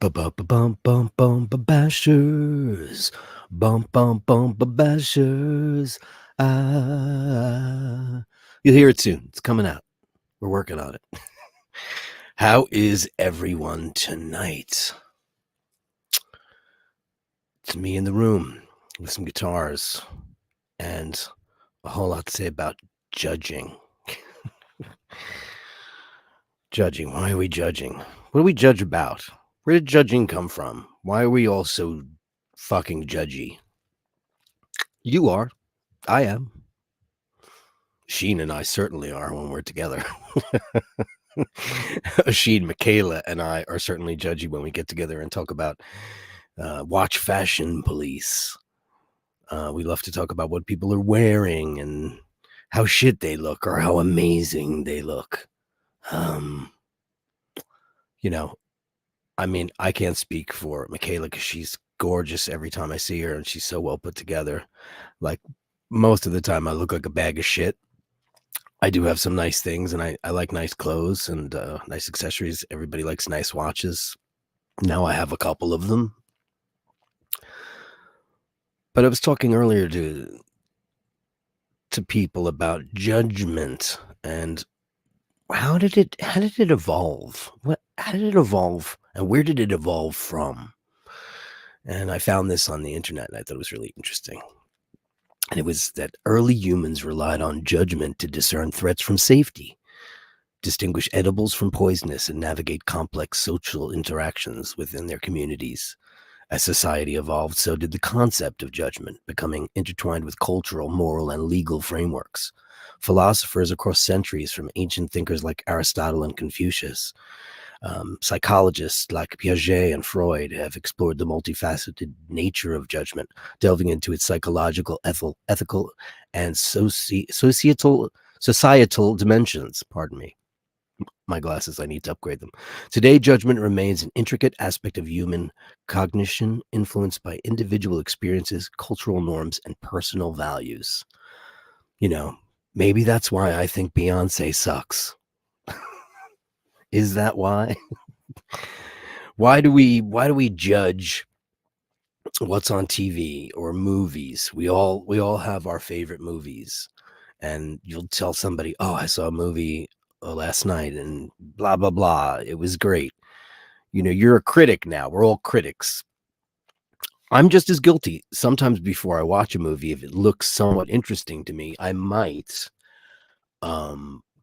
Bashers. Bashers. Ah. You'll hear it soon. It's coming out. We're working on it. How is everyone tonight? It's me in the room with some guitars and a whole lot to say about judging. Judging. Why are we judging? What do we judge about? Where did judging come from? Why are we all so fucking judgy? You are. I am. Sheen and I certainly are when we're together. Sheen, Michaela, and I are certainly judgy when we get together and talk about watch fashion police. We love to talk about what people are wearing and how shit they look or how amazing they look. You know, I mean, I can't speak for Michaela because she's gorgeous every time I see her and she's so well put together. Like most of the time I look like a bag of shit. I do have some nice things and I like nice clothes and nice accessories. Everybody likes nice watches. Now I have a couple of them. But I was talking earlier to people about judgment and how did it evolve? How did it evolve and where did it evolve from? And I found this on the internet and I thought it was really interesting. And it was that early humans relied on judgment to discern threats from safety, distinguish edibles from poisonous, and navigate complex social interactions within their communities. As society evolved, so did the concept of judgment, becoming intertwined with cultural, moral, and legal frameworks. Philosophers across centuries, from ancient thinkers like Aristotle and Confucius, psychologists like Piaget and Freud, have explored the multifaceted nature of judgment, delving into its psychological, ethical, and societal dimensions. Pardon me. My glasses, I need to upgrade them. Today, judgment remains an intricate aspect of human cognition, influenced by individual experiences, cultural norms, and personal values. You know, maybe that's why I think Beyonce sucks. Is that why? Why do we judge what's on TV or movies? We all have our favorite movies. And you'll tell somebody, "Oh, I saw a movie last night and blah blah blah. It was great." You know, you're a critic now. We're all critics. I'm just as guilty. Sometimes before I watch a movie, if it looks somewhat interesting to me, I might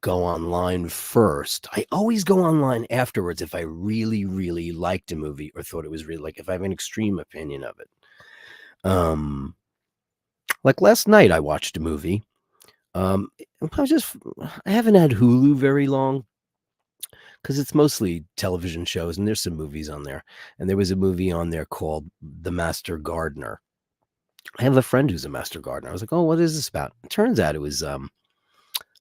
go online first. I always go online afterwards if I really, really liked a movie or thought it was really, like, if I have an extreme opinion of it. Like last night I watched a movie. I haven't had Hulu very long because it's mostly television shows and there's some movies on there. And there was a movie on there called The Master Gardener. I have a friend who's a master gardener. I was like, "Oh, what is this about?" It turns out it was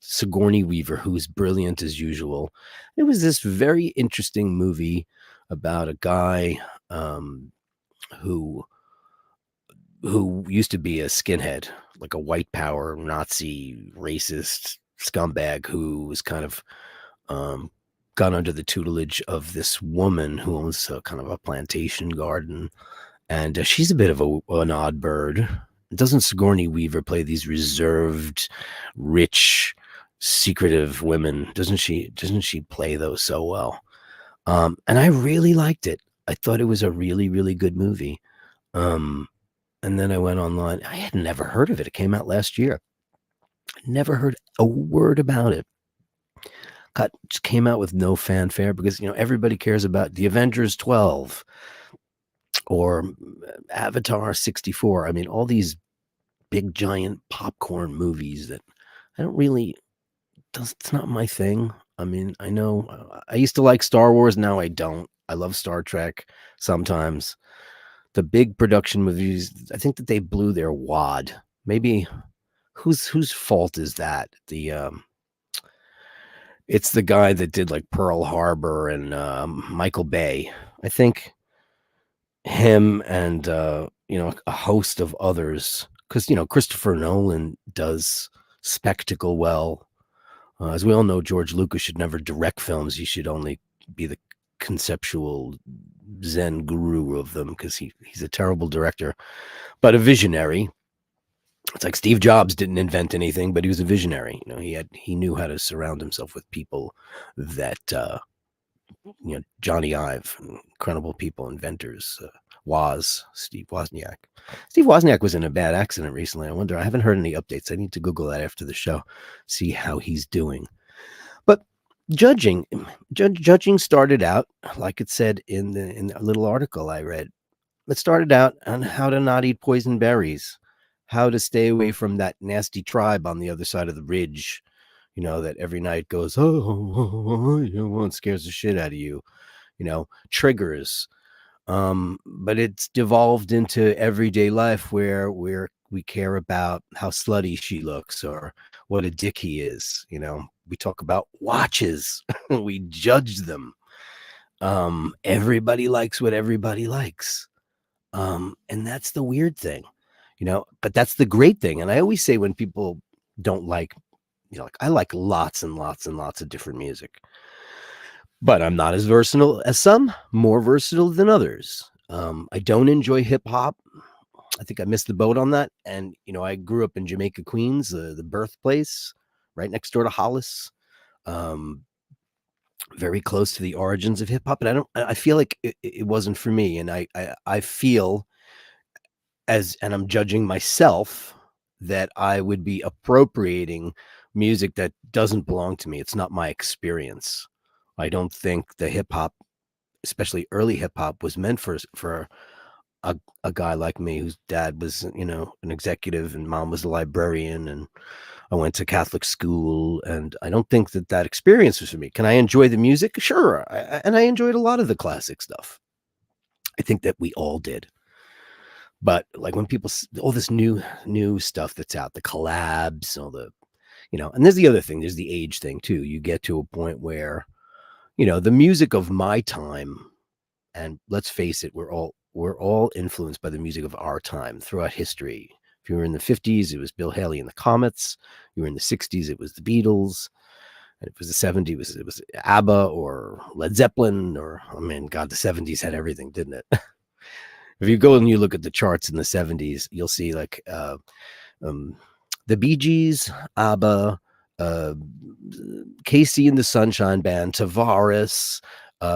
Sigourney Weaver, who's brilliant as usual. It was this very interesting movie about a guy who used to be a skinhead, like a white power Nazi racist scumbag who was kind of gone under the tutelage of this woman who owns kind of a plantation garden, and she's a bit of an odd bird. Doesn't Sigourney Weaver play these reserved, rich, secretive women? Doesn't she play those so well? And I really liked it. I thought it was a really, really good movie. And then I went online. I had never heard of it. It came out last year. Never heard a word about it. Just came out with no fanfare because, you know, everybody cares about the Avengers 12 or Avatar 64. I mean, all these big, giant popcorn movies that I don't really, it's not my thing. I mean, I know I used to like Star Wars. Now I don't. I love Star Trek sometimes. The big production movies, I think that they blew their wad. Maybe whose fault is that? It's the guy that did like Pearl Harbor and Michael Bay. I think him and you know, a host of others, because, you know, Christopher Nolan does spectacle well. As we all know, George Lucas should never direct films. He should only be the conceptual Zen guru of them because he's a terrible director, but a visionary. It's like Steve Jobs didn't invent anything, but he was a visionary. He knew how to surround himself with people that Johnny Ive, incredible people, inventors. Steve Wozniak. Steve Wozniak was in a bad accident recently. I haven't heard any updates. I need to Google that after the show, see how he's doing. But judging started out, like it said in the little article I read. It started out on how to not eat poison berries, how to stay away from that nasty tribe on the other side of the ridge, that every night goes, and scares the shit out of you, triggers. But it's devolved into everyday life where we care about how slutty she looks or what a dick he is. We talk about watches, we judge them. Everybody likes what everybody likes. And that's the weird thing, but that's the great thing. And I always say when people don't like, I like lots and lots and lots of different music, but I'm not as versatile as some, more versatile than others. I don't enjoy hip hop. I think I missed the boat on that. And, I grew up in Jamaica, Queens, the birthplace, right next door to Hollis. Very close to the origins of hip hop. And I feel like it wasn't for me. And I feel and I'm judging myself that I would be appropriating music that doesn't belong to me. It's not my experience. I don't think the hip hop, especially early hip hop, was meant for a guy like me whose dad was, an executive and mom was a librarian, and I went to Catholic school, and I don't think that experience was for me. Can I enjoy the music? Sure. And I enjoyed a lot of the classic stuff. I think that we all did. But like when people, all this new stuff that's out, the collabs, all the, and there's the other thing, there's the age thing too. You get to a point where, the music of my time, and let's face it, we're all influenced by the music of our time throughout history. If you were in the 50s, it was Bill Haley and the Comets. You were in the 60s, it was the Beatles. And it was the 70s, it was ABBA or Led Zeppelin, or, God, the 70s had everything, didn't it? If you go and you look at the charts in the 70s, you'll see like the Bee Gees, ABBA, Casey and the Sunshine Band, Tavares,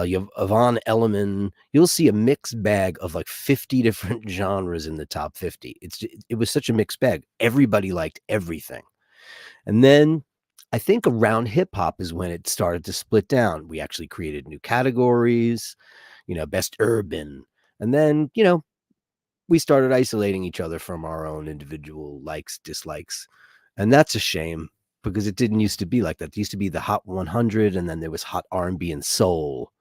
you have Yvonne Elliman. You'll see a mixed bag of like 50 different genres in the top 50. It was such a mixed bag. Everybody liked everything. And then I think around hip hop is when it started to split down. We actually created new categories, best urban. And then, we started isolating each other from our own individual likes, dislikes. And that's a shame because it didn't used to be like that. It used to be the Hot 100, and then there was Hot R&B and Soul.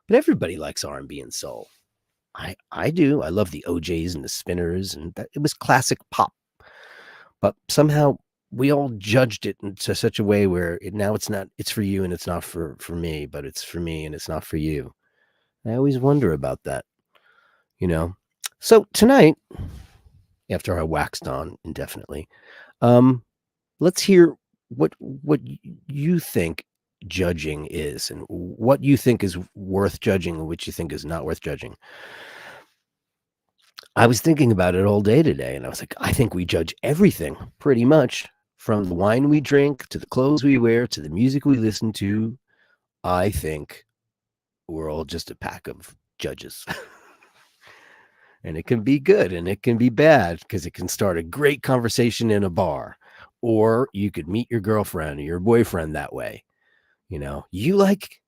But everybody likes R&B and Soul. I do. I love the OJs and the Spinners, and it was classic pop. But somehow we all judged it into such a way where now it's not, it's for you and it's not for me, but it's for me and it's not for you. I always wonder about that, So tonight, after I waxed on indefinitely, let's hear what you think judging is and what you think is worth judging and which you think is not worth judging. I was thinking about it all day today, and I was like, I think we judge everything pretty much, from the wine we drink to the clothes we wear to the music we listen to. I think we're all just a pack of judges. And it can be good and it can be bad because it can start a great conversation in a bar, or you could meet your girlfriend or your boyfriend that way. You like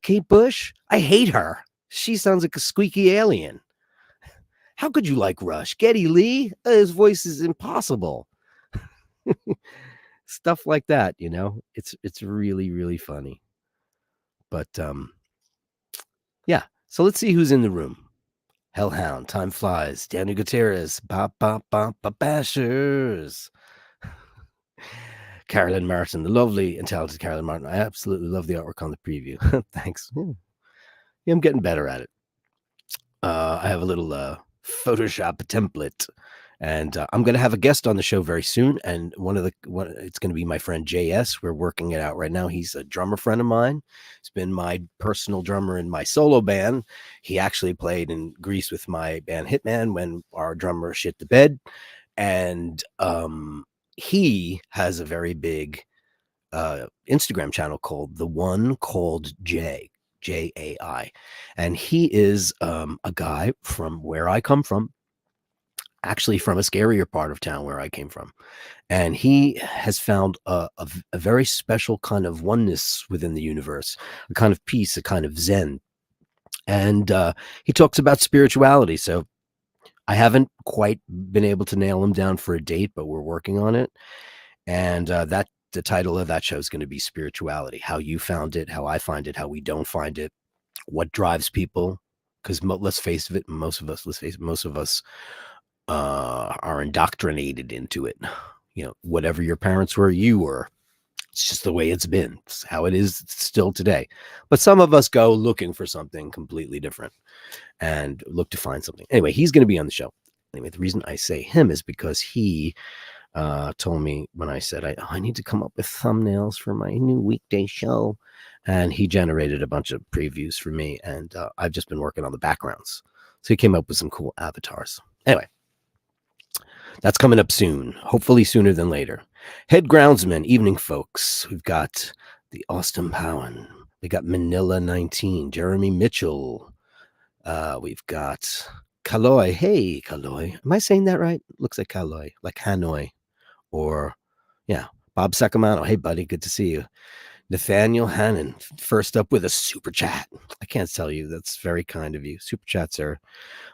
Kate Bush? I hate her. She sounds like a squeaky alien. How could you like Rush? Geddy Lee? His voice is impossible. Stuff like that, it's really, really funny. But yeah. So let's see who's in the room. Hellhound, Time Flies, Daniel Gutierrez, Bashers. Carolyn Martin, the lovely and talented Carolyn Martin. I absolutely love the artwork on the preview. Thanks. Yeah, I'm getting better at it. I have a little Photoshop template, And I'm going to have a guest on the show very soon. And it's going to be my friend JS. We're working it out right now. He's a drummer friend of mine. He's been my personal drummer in my solo band. He actually played in Greece with my band Hitman when our drummer shit the bed. And he has a very big Instagram channel called The One Called Jai. And he is a guy from where I come from, actually from a scarier part of town where I came from. And he has found a very special kind of oneness within the universe, a kind of peace, a kind of zen. And he talks about spirituality. So I haven't quite been able to nail him down for a date, but we're working on it. And the title of that show is going to be Spirituality, how you found it, how I find it, how we don't find it, what drives people. Because let's face it, most of us are indoctrinated into it. You know, whatever your parents were, you were. It's just the way it's been. It's how it is still today. But some of us go looking for something completely different and look to find something. Anyway, he's going to be on the show. Anyway, the reason I say him is because he told me when I said, I need to come up with thumbnails for my new weekday show. And he generated a bunch of previews for me. And I've just been working on the backgrounds. So he came up with some cool avatars. Anyway, that's coming up soon, hopefully sooner than later. Head groundsman, evening folks. We've got the Austin Powen. We got Manila 19, Jeremy Mitchell. We've got Kaloy. Hey, Kaloy. Am I saying that right? Looks like Kaloy, like Hanoi. Or, yeah, Bob Sacamano. Hey, buddy, good to see you. Nathaniel Hannon, first up with a super chat. I can't tell you. That's very kind of you. Super chats are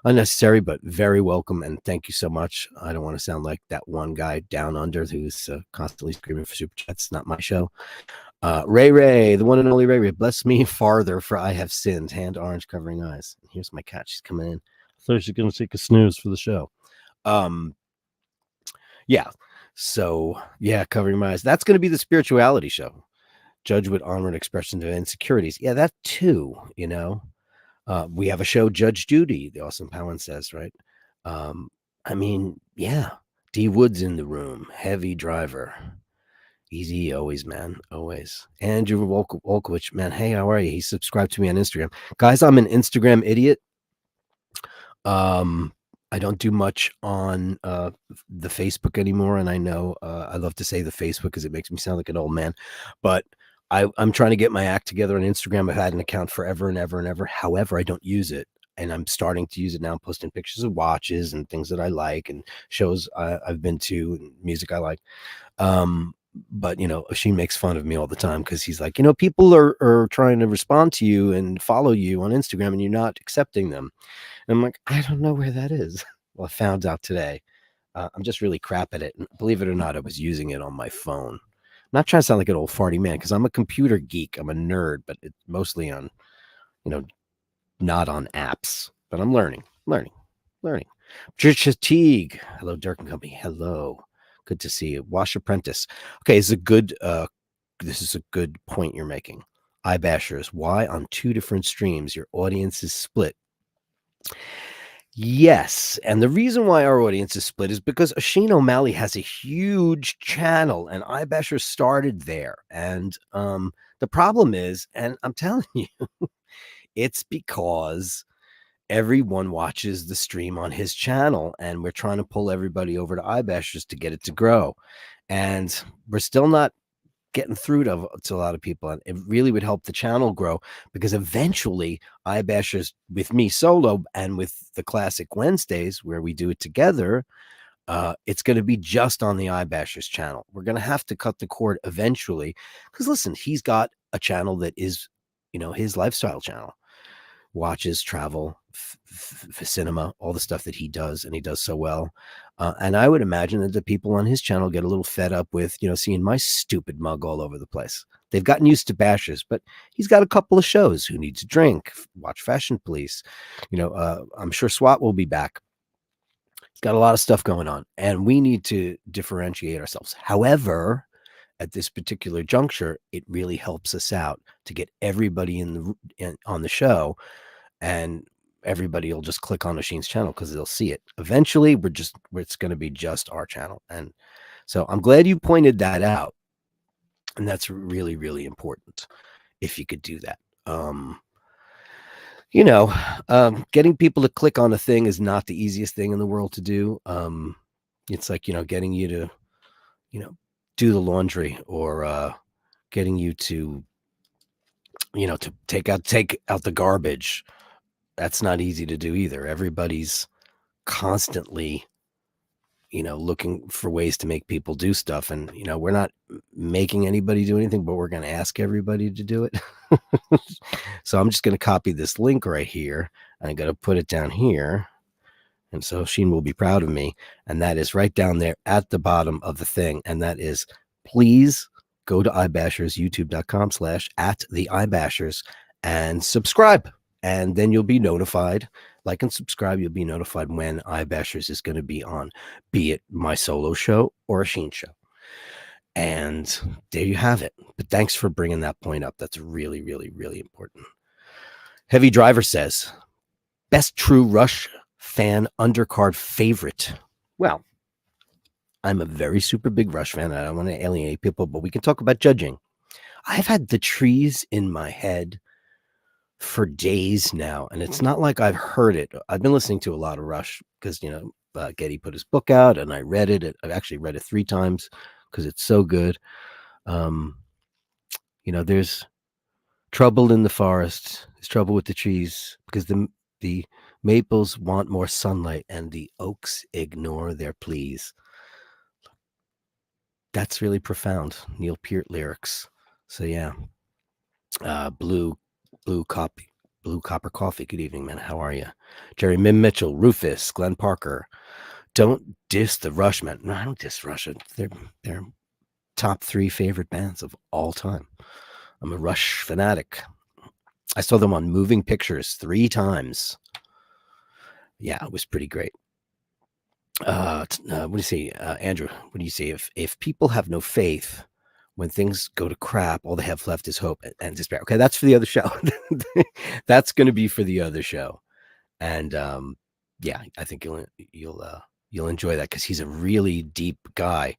unnecessary, but very welcome. And thank you so much. I don't want to sound like that one guy down under who's constantly screaming for super chats. Not my show. Ray, the one and only Ray. Bless me farther, for I have sinned. Hand orange covering eyes. And here's my cat. She's coming in. I thought she's going to take a snooze for the show. Yeah. So, yeah, covering my eyes. That's going to be the spirituality show. Judge with onward expressions of insecurities. Yeah, that too, you know. We have a show, Judge Judy, the Austin Powen says, right? I mean, yeah. D Wood's in the room. Heavy driver. Easy always, man. Always. Andrew Wolkowicz, man. Hey, how are you? He subscribed to me on Instagram. Guys, I'm an Instagram idiot. I don't do much on the Facebook anymore. And I know I love to say the Facebook because it makes me sound like an old man. But I'm trying to get my act together on Instagram. I've had an account forever and ever and ever. However, I don't use it. And I'm starting to use it now. I'm posting pictures of watches and things that I like and shows I've been to and music I like. But, you know, she makes fun of me all the time because he's like, you know, people are trying to respond to you and follow you on Instagram and you're not accepting them. And I'm like, I don't know where that is. Well, I found out today. I'm just really crap at it. And believe it or not, I was using it on my phone. I'm not trying to sound like an old farty man because I'm a computer geek. I'm a nerd, but it's mostly on, you know, not on apps. But I'm learning. Patricia Teague. Hello, Dirk and Company. Hello. Good to see you. Wash Apprentice. Okay, this is a good point you're making. iBashers, why on two different streams your audience is split? Yes, and the reason why our audience is split is because Oisin O'Malley has a huge channel, and iBashers started there. And the problem is, and I'm telling you, it's because everyone watches the stream on his channel, and we're trying to pull everybody over to iBashers to get it to grow. And we're still not getting through to a lot of people. And it really would help the channel grow because eventually iBashers with me solo and with the Classic Wednesdays where we do it together, it's going to be just on the iBashers channel. We're going to have to cut the cord eventually because listen, he's got a channel that is, you know, his lifestyle channel. Watches, travel, cinema, all the stuff that he does, and he does so well. And I would imagine that the people on his channel get a little fed up with, you know, seeing my stupid mug all over the place. They've gotten used to Bashers, but he's got a couple of shows. Who Needs a Drink? Watch Fashion Police. You know, I'm sure SWAT will be back. He's got a lot of stuff going on, and we need to differentiate ourselves. However, at this particular juncture, it really helps us out to get everybody on the show. And everybody will just click on Asheen's channel because they'll see it. Eventually, it's going to be just our channel. And so I'm glad you pointed that out. And that's really, really important if you could do that. Getting people to click on a thing is not the easiest thing in the world to do. It's like, getting you to, do the laundry, or getting you to, to take out the garbage. That's not easy to do either. Everybody's constantly, looking for ways to make people do stuff. And, we're not making anybody do anything, but we're going to ask everybody to do it. So I'm just going to copy this link right here. And I'm going to put it down here. And so Sheen will be proud of me. And that is right down there at the bottom of the thing. And that is, please go to iBashers, youtube.com/@the-iBashers, and subscribe. And then you'll be notified. Like and subscribe. You'll be notified when iBashers is going to be on, be it my solo show or a Sheen show. And there you have it. But thanks for bringing that point up. That's really, really, really important. Heavy Driver says, best true Rush fan undercard favorite. Well, I'm a very super big Rush fan. I don't want to alienate people, but we can talk about judging. I've had the trees in my head for days now, and it's not like I've heard it. I've been listening to a lot of Rush because, Getty put his book out, and I read it. I've actually read it 3 times because it's so good. There's trouble in the forest. There's trouble with the trees because the maples want more sunlight and the oaks ignore their pleas. That's really profound. Neil Peart lyrics. So yeah. Blue Copper Coffee. Good evening, man. How are you? Jerry Mim Mitchell, Rufus, Glenn Parker. Don't diss the Rush, man. No, I don't diss Rush. They're top 3 favorite bands of all time. I'm a Rush fanatic. I saw them on Moving Pictures 3 times. Yeah, it was pretty great. What do you say, Andrew? What do you say? If people have no faith, when things go to crap, all they have left is hope and despair. Okay, that's for the other show. That's going to be for the other show. And yeah, I think you'll enjoy that because he's a really deep guy,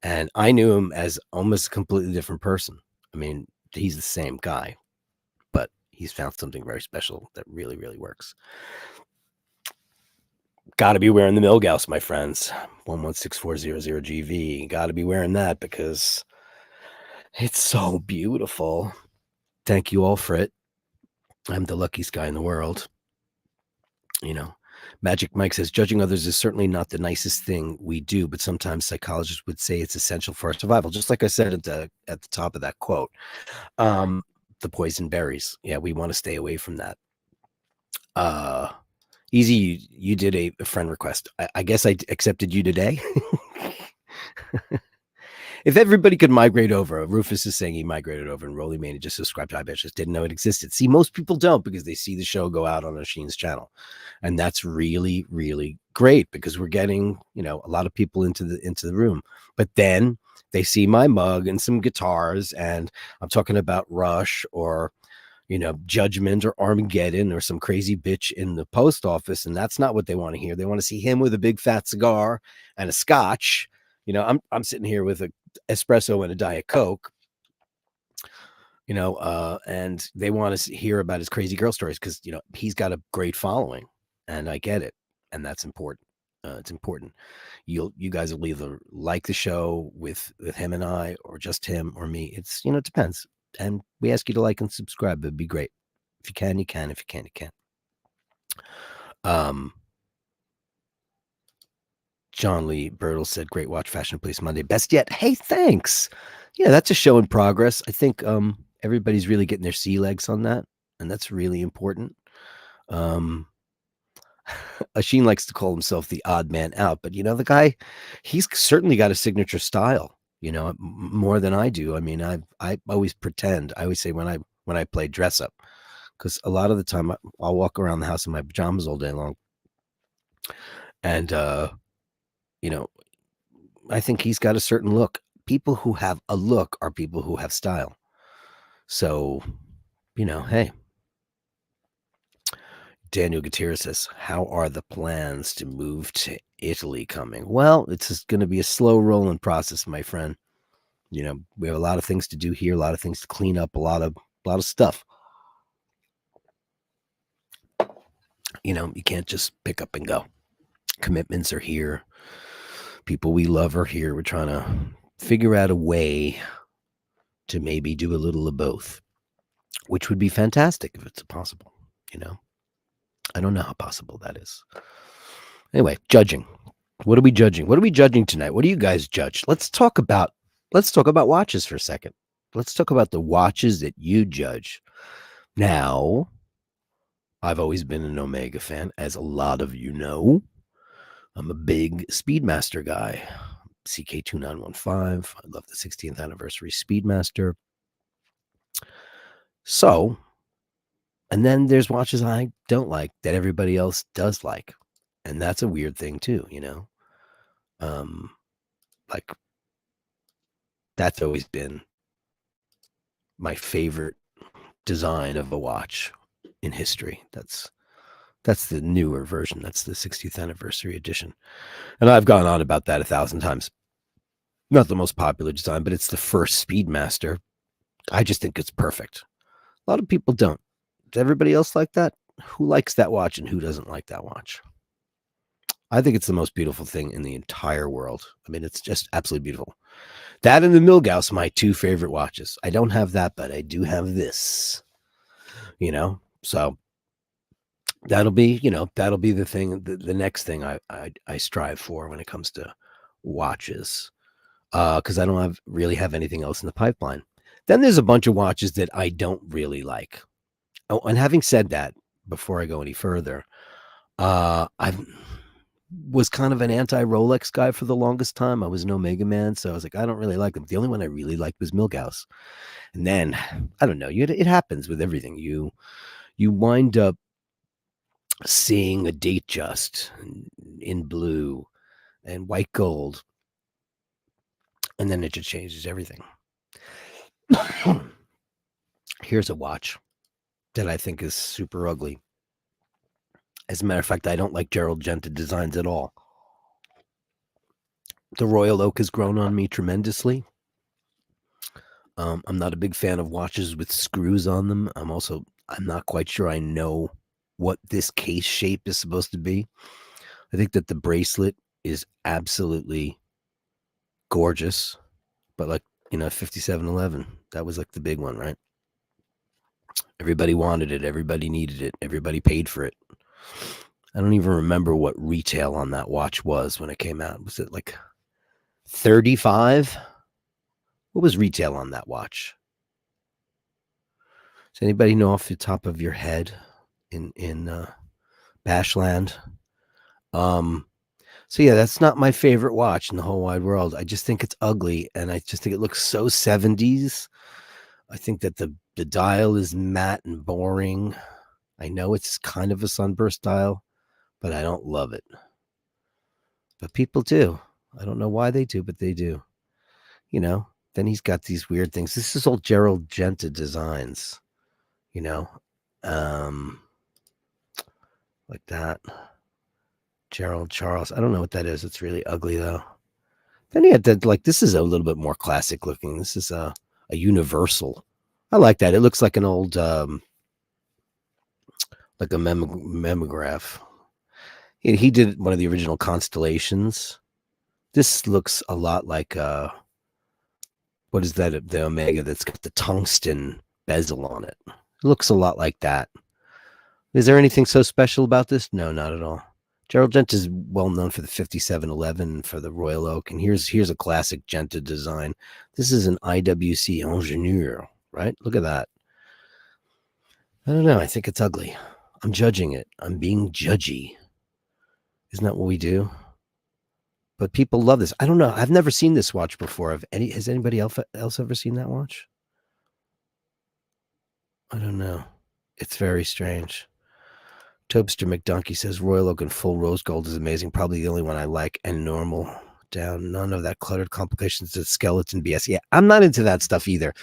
and I knew him as almost a completely different person. I mean, he's the same guy, but he's found something very special that really, really works. Got to be wearing the Milgauss, my friends. 116400GV. Got to be wearing that because it's so beautiful. Thank you all for it. I'm the luckiest guy in the world. Magic Mike says, judging others is certainly not the nicest thing we do, but sometimes psychologists would say it's essential for our survival. Just like I said at the top of that quote, the poison berries. Yeah, we want to stay away from that. Easy, you did a friend request. I guess I accepted you today. If everybody could migrate over, Rufus is saying he migrated over, and Rolly Mania just subscribed to iBashers, just didn't know it existed. See, most people don't because they see the show go out on Asheen's channel. And that's really, really great because we're getting, a lot of people into the room. But then they see my mug and some guitars, and I'm talking about Rush or, Judgement or Armageddon or some crazy bitch in the post office. And that's not what they want to hear. They want to see him with a big fat cigar and a scotch. I'm sitting here with a espresso and a Diet Coke, and they want to hear about his crazy girl stories because, he's got a great following, and I get it. And that's important. It's important. You guys will either like the show with him and I, or just him or me. It's, it depends. And we ask you to like and subscribe. It'd be great. If you can, you can. If you can't, you can't. John Lee Bertle said, great watch, Fashion Police Monday. Best yet. Hey, thanks. Yeah, that's a show in progress. I think everybody's really getting their sea legs on that, and that's really important. Asheen likes to call himself the odd man out, but the guy, he's certainly got a signature style, more than I do. I mean, I always pretend. I always say when I play dress up, because a lot of the time I'll walk around the house in my pajamas all day long, and I think he's got a certain look. People who have a look are people who have style. So, hey, Daniel Gutierrez says, how are the plans to move to Italy coming? Well, it's just going to be a slow rolling process, my friend. You know, we have a lot of things to do here, a lot of things to clean up, a lot of stuff. You know, you can't just pick up and go. Commitments are here. People we love are here. We're trying to figure out a way to maybe do a little of both, which would be fantastic if it's possible. You know, I don't know how possible that is. Anyway, judging. What are we judging? What are we judging tonight? What do you guys judge? Let's talk about watches for a second. Let's talk about the watches that you judge. Now, I've always been an Omega fan, as a lot of you know. I'm a big Speedmaster guy. CK2915. I love the 16th anniversary Speedmaster. So, and then there's watches I don't like that everybody else does like. And that's a weird thing too, you know? Like, that's always been my favorite design of a watch in history. That's the newer version. That's the 60th anniversary edition. And I've gone on about that 1,000 times. Not the most popular design, but it's the first Speedmaster. I just think it's perfect. A lot of people don't. Does everybody else like that? Who likes that watch and who doesn't like that watch? I think it's the most beautiful thing in the entire world. I mean, it's just absolutely beautiful. That and the Milgauss, my two favorite watches. I don't have that, but I do have this. You know, so that'll be the thing, the next thing I strive for when it comes to watches, because I don't really have anything else in the pipeline. Then there's a bunch of watches that I don't really like. Oh, and having said that, before I go any further, I was kind of an anti-Rolex guy for the longest time. I was an Omega man, so I was like, I don't really like them. The only one I really liked was Milgauss. And then, I don't know, it happens with everything. You wind up seeing a date just in blue and white gold, and then it just changes everything. Here's a watch that I think is super ugly. As a matter of fact, I don't like Gerald Genta designs at all. The Royal Oak has grown on me tremendously. I'm not a big fan of watches with screws on them. I'm not quite sure I know what this case shape is supposed to be. I think that the bracelet is absolutely gorgeous, but 5711, that was like the big one, right? Everybody wanted it. Everybody needed it. Everybody paid for it. I don't even remember what retail on that watch was when it came out. Was it like 35? What was retail on that watch? Does anybody know off the top of your head in Bashland? So yeah, that's not my favorite watch in the whole wide world. I just think it's ugly, and I just think it looks so 70s. I think that the dial is matte and boring. I know it's kind of a sunburst dial, but I don't love it. But people do. I don't know why they do, but they do. You know, then he's got these weird things. This is all Gerald Genta designs, you know, like that. Gerald Charles. I don't know what that is. It's really ugly, though. Then he had that, this is a little bit more classic looking. This is a universal. I like that. It looks like an old, like a memograph. He did one of the original Constellations. This looks a lot like, what is that? The Omega that's got the tungsten bezel on it. It looks a lot like that. Is there anything so special about this? No, not at all. Gerald Genta is well known for the 5711 for the Royal Oak, and here's a classic Genta design. This is an IWC Ingenieur, right? Look at that. I don't know. I think it's ugly. I'm judging it. I'm being judgy. Isn't that what we do? But people love this. I don't know. I've never seen this watch before. Has anybody else ever seen that watch? I don't know. It's very strange. Tobster McDonkey says Royal Oak and full rose gold is amazing. Probably the only one I like, and normal down. None of that cluttered complications to skeleton BS. Yeah, I'm not into that stuff either.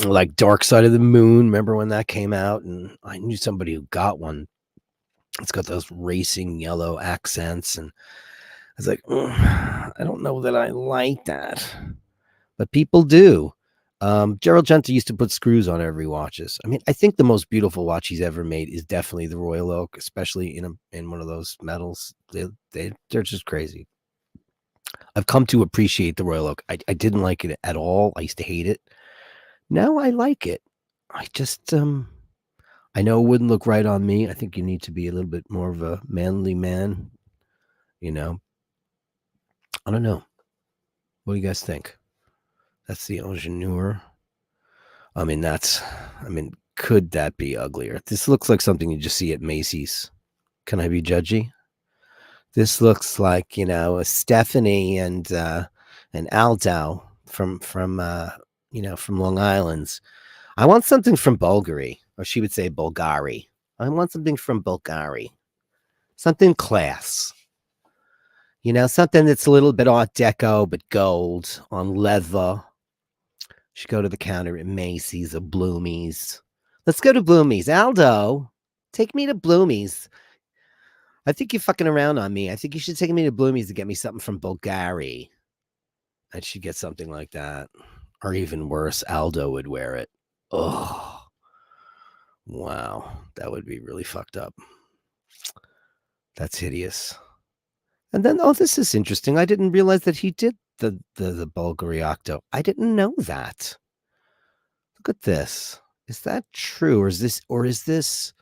like Dark Side of the Moon. Remember when that came out? And I knew somebody who got one. It's got those racing yellow accents, and I was like, I don't know that I like that, but people do. Gerald Genta used to put screws on every watches. I mean, I think the most beautiful watch he's ever made is definitely the Royal Oak, especially in one of those metals. They're just crazy. I've come to appreciate the Royal Oak. I didn't like it at all. I used to hate it. Now I like it. I just I know it wouldn't look right on me. I think you need to be a little bit more of a manly man. You know, I don't know. What do you guys think? That's the ingenieur. I mean, could that be uglier? This looks like something you just see at Macy's. Can I be judgy? This looks like, a Stephanie and Aldo from Long Island's. I want something from Bulgari, or she would say Bulgari. I want something from Bulgari. Something class. Something that's a little bit Art Deco, but gold on leather. Should go to the counter at Macy's or Bloomies. Let's go to Bloomies. Aldo, take me to Bloomies. I think you're fucking around on me. I think you should take me to Bloomies to get me something from Bulgari. I should get something like that. Or even worse, Aldo would wear it. Oh, wow. That would be really fucked up. That's hideous. And then, this is interesting. I didn't realize that he did the Bulgari Octo. I didn't know that. Look at this. Is that true? Or is this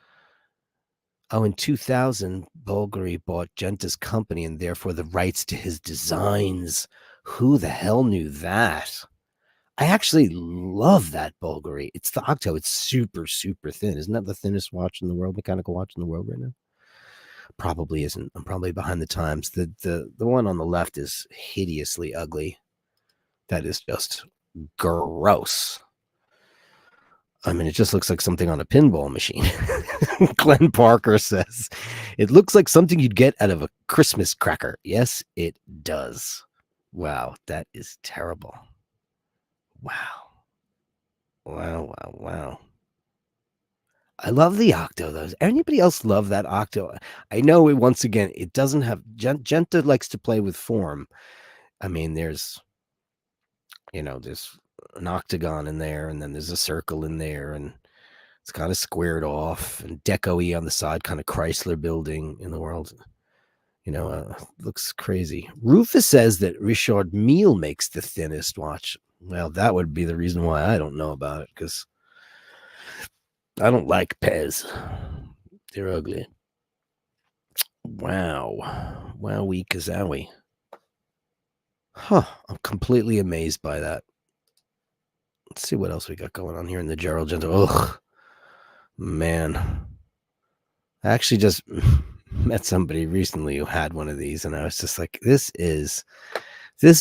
in 2000, Bulgari bought Genta's company and therefore the rights to his designs. Who the hell knew that? I actually love that Bulgari. It's the Octo. It's super, super thin. Isn't that the thinnest watch in the world, mechanical watch in the world right now? Probably isn't. I'm probably behind the times. The one on the left is hideously ugly. That is just gross. I mean, it just looks like something on a pinball machine. Glenn Parker says, it looks like something you'd get out of a Christmas cracker. Yes, it does. Wow, that is terrible. Wow. I love the Octo, though. Does anybody else love that Octo? I know once again, it doesn't have... Genta likes to play with form. I mean, there's an octagon in there, and then there's a circle in there, and it's kind of squared off, and deco-y on the side, kind of Chrysler building in the world. Looks crazy. Rufus says that Richard Mille makes the thinnest watch. Well, that would be the reason why I don't know about it, because I don't like Pez. They're ugly. Wow. Wowie kazowie. Huh. I'm completely amazed by that. Let's see what else we got going on here in the Gerald Genta. Ugh. Man. I actually just met somebody recently who had one of these, and I was just like, this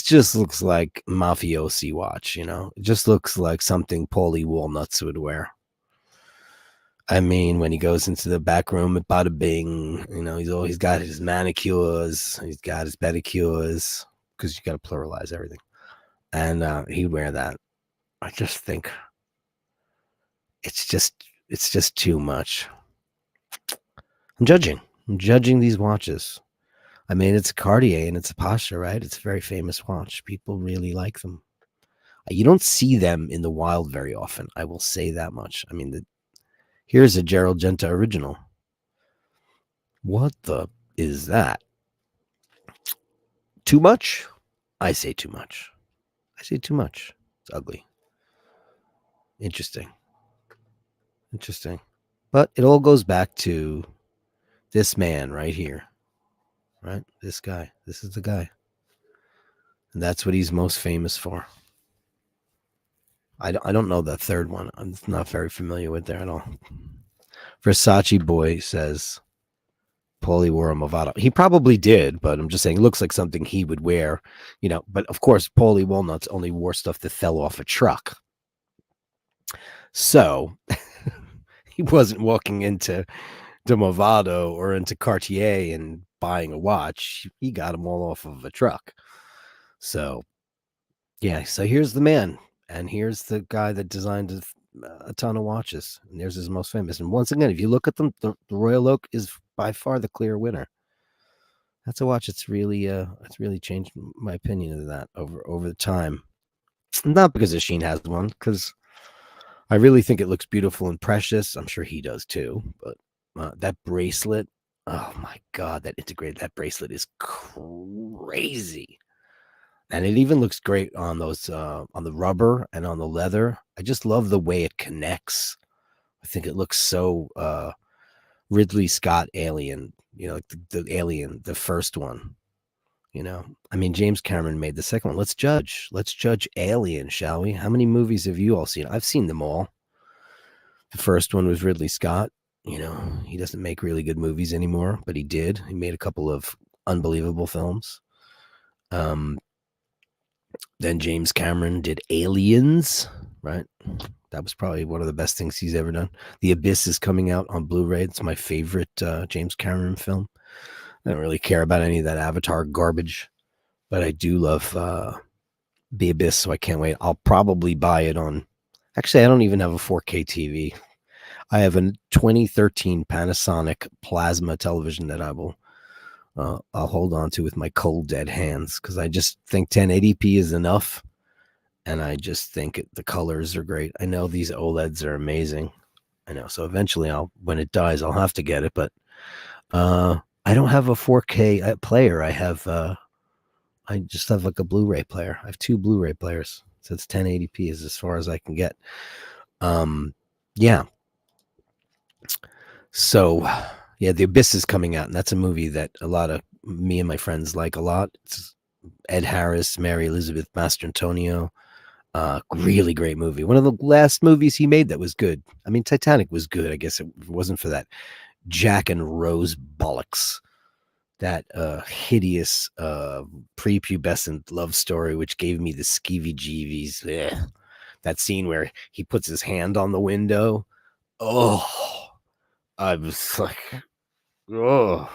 just looks like mafiosi watch, It just looks like something Paulie Walnuts would wear. I mean, when he goes into the back room at Bada Bing, he's got his manicures, he's got his pedicures, because you got to pluralize everything. And he'd wear that. I just think it's just too much. I'm judging these watches. I mean, it's a Cartier and it's a Pasha, right? It's a very famous watch. People really like them. You don't see them in the wild very often. I will say that much. I mean, here's a Gerald Genta original. What the is that? Too much? I say too much. It's ugly. Interesting. But it all goes back to this man right here. Right? This guy. This is the guy. And that's what he's most famous for. I don't know the third one. I'm not very familiar with there at all. Versace Boy says Paulie wore a Movado. He probably did, but I'm just saying it looks like something he would wear, But of course, Paulie Walnuts only wore stuff that fell off a truck. So he wasn't walking into the Movado or into Cartier and buying a watch. He got them all off of a truck. So, yeah. So here's the man. And here's the guy that designed a ton of watches. And there's his most famous. And once again, if you look at them, the Royal Oak is by far the clear winner. That's a watch. It's really changed my opinion of that over the time. Not because Sheen has one, because I really think it looks beautiful and precious. I'm sure he does too. But that bracelet, oh my God, that bracelet is crazy. And it even looks great on those on the rubber and on the leather. I just love the way it connects. I think it looks so Ridley Scott Alien, like the Alien, the first one. I mean, James Cameron made the second one. Let's judge Alien, shall we? How many movies have you all seen? I've seen them all. The first one was Ridley Scott. He doesn't make really good movies anymore, but he did. He made a couple of unbelievable films. Then James Cameron did Aliens, right? That was probably one of the best things he's ever done. The Abyss is coming out on Blu-ray. It's my favorite James Cameron film. I don't really care about any of that Avatar garbage, but I do love The Abyss, so I can't wait. I'll probably buy it on... Actually, I don't even have a 4K TV. I have a 2013 Panasonic plasma television that I'll hold on to with my cold dead hands, because I just think 1080p is enough, and I just think the colors are great. I know these OLEDs are amazing. I know, so eventually when it dies, I'll have to get it, but I don't have a 4K player. I just have like a Blu-ray player. I have 2 Blu-ray players, so it's 1080p is as far as I can get. Yeah. So, yeah, The Abyss is coming out, and that's a movie that a lot of me and my friends like a lot. It's Ed Harris, Mary Elizabeth Mastrantonio. Really great movie. One of the last movies he made that was good. I mean, Titanic was good. I guess it wasn't for that Jack and Rose bollocks. That hideous prepubescent love story, which gave me the skeevy-jeevies. Ugh. That scene where he puts his hand on the window. Oh, I was like, oh,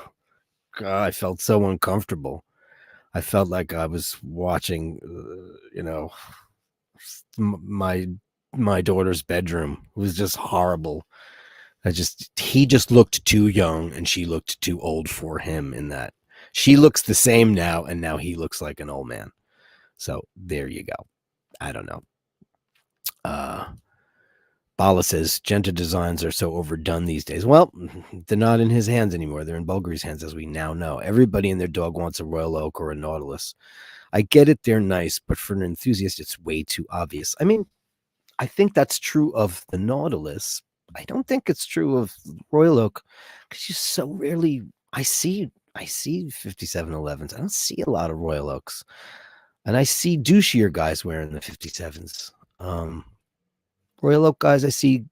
God, I felt so uncomfortable. I felt like I was watching, my daughter's bedroom. It was just horrible. He just looked too young, and she looked too old for him in that. She looks the same now, and now he looks like an old man. So there you go. I don't know. Bala says gender designs are so overdone these days. Well, they're not in his hands anymore. They're in Bulgary's hands, as we now know. Everybody and their dog wants a Royal Oak or a Nautilus. I get it, they're nice, but for an enthusiast, it's way too obvious. I mean, I think that's true of the Nautilus. I don't think it's true of Royal Oak, because you so rarely... I see 5711s. I don't see a lot of Royal Oaks. And I see douchier guys wearing the 57s. Royal Oak guys, I see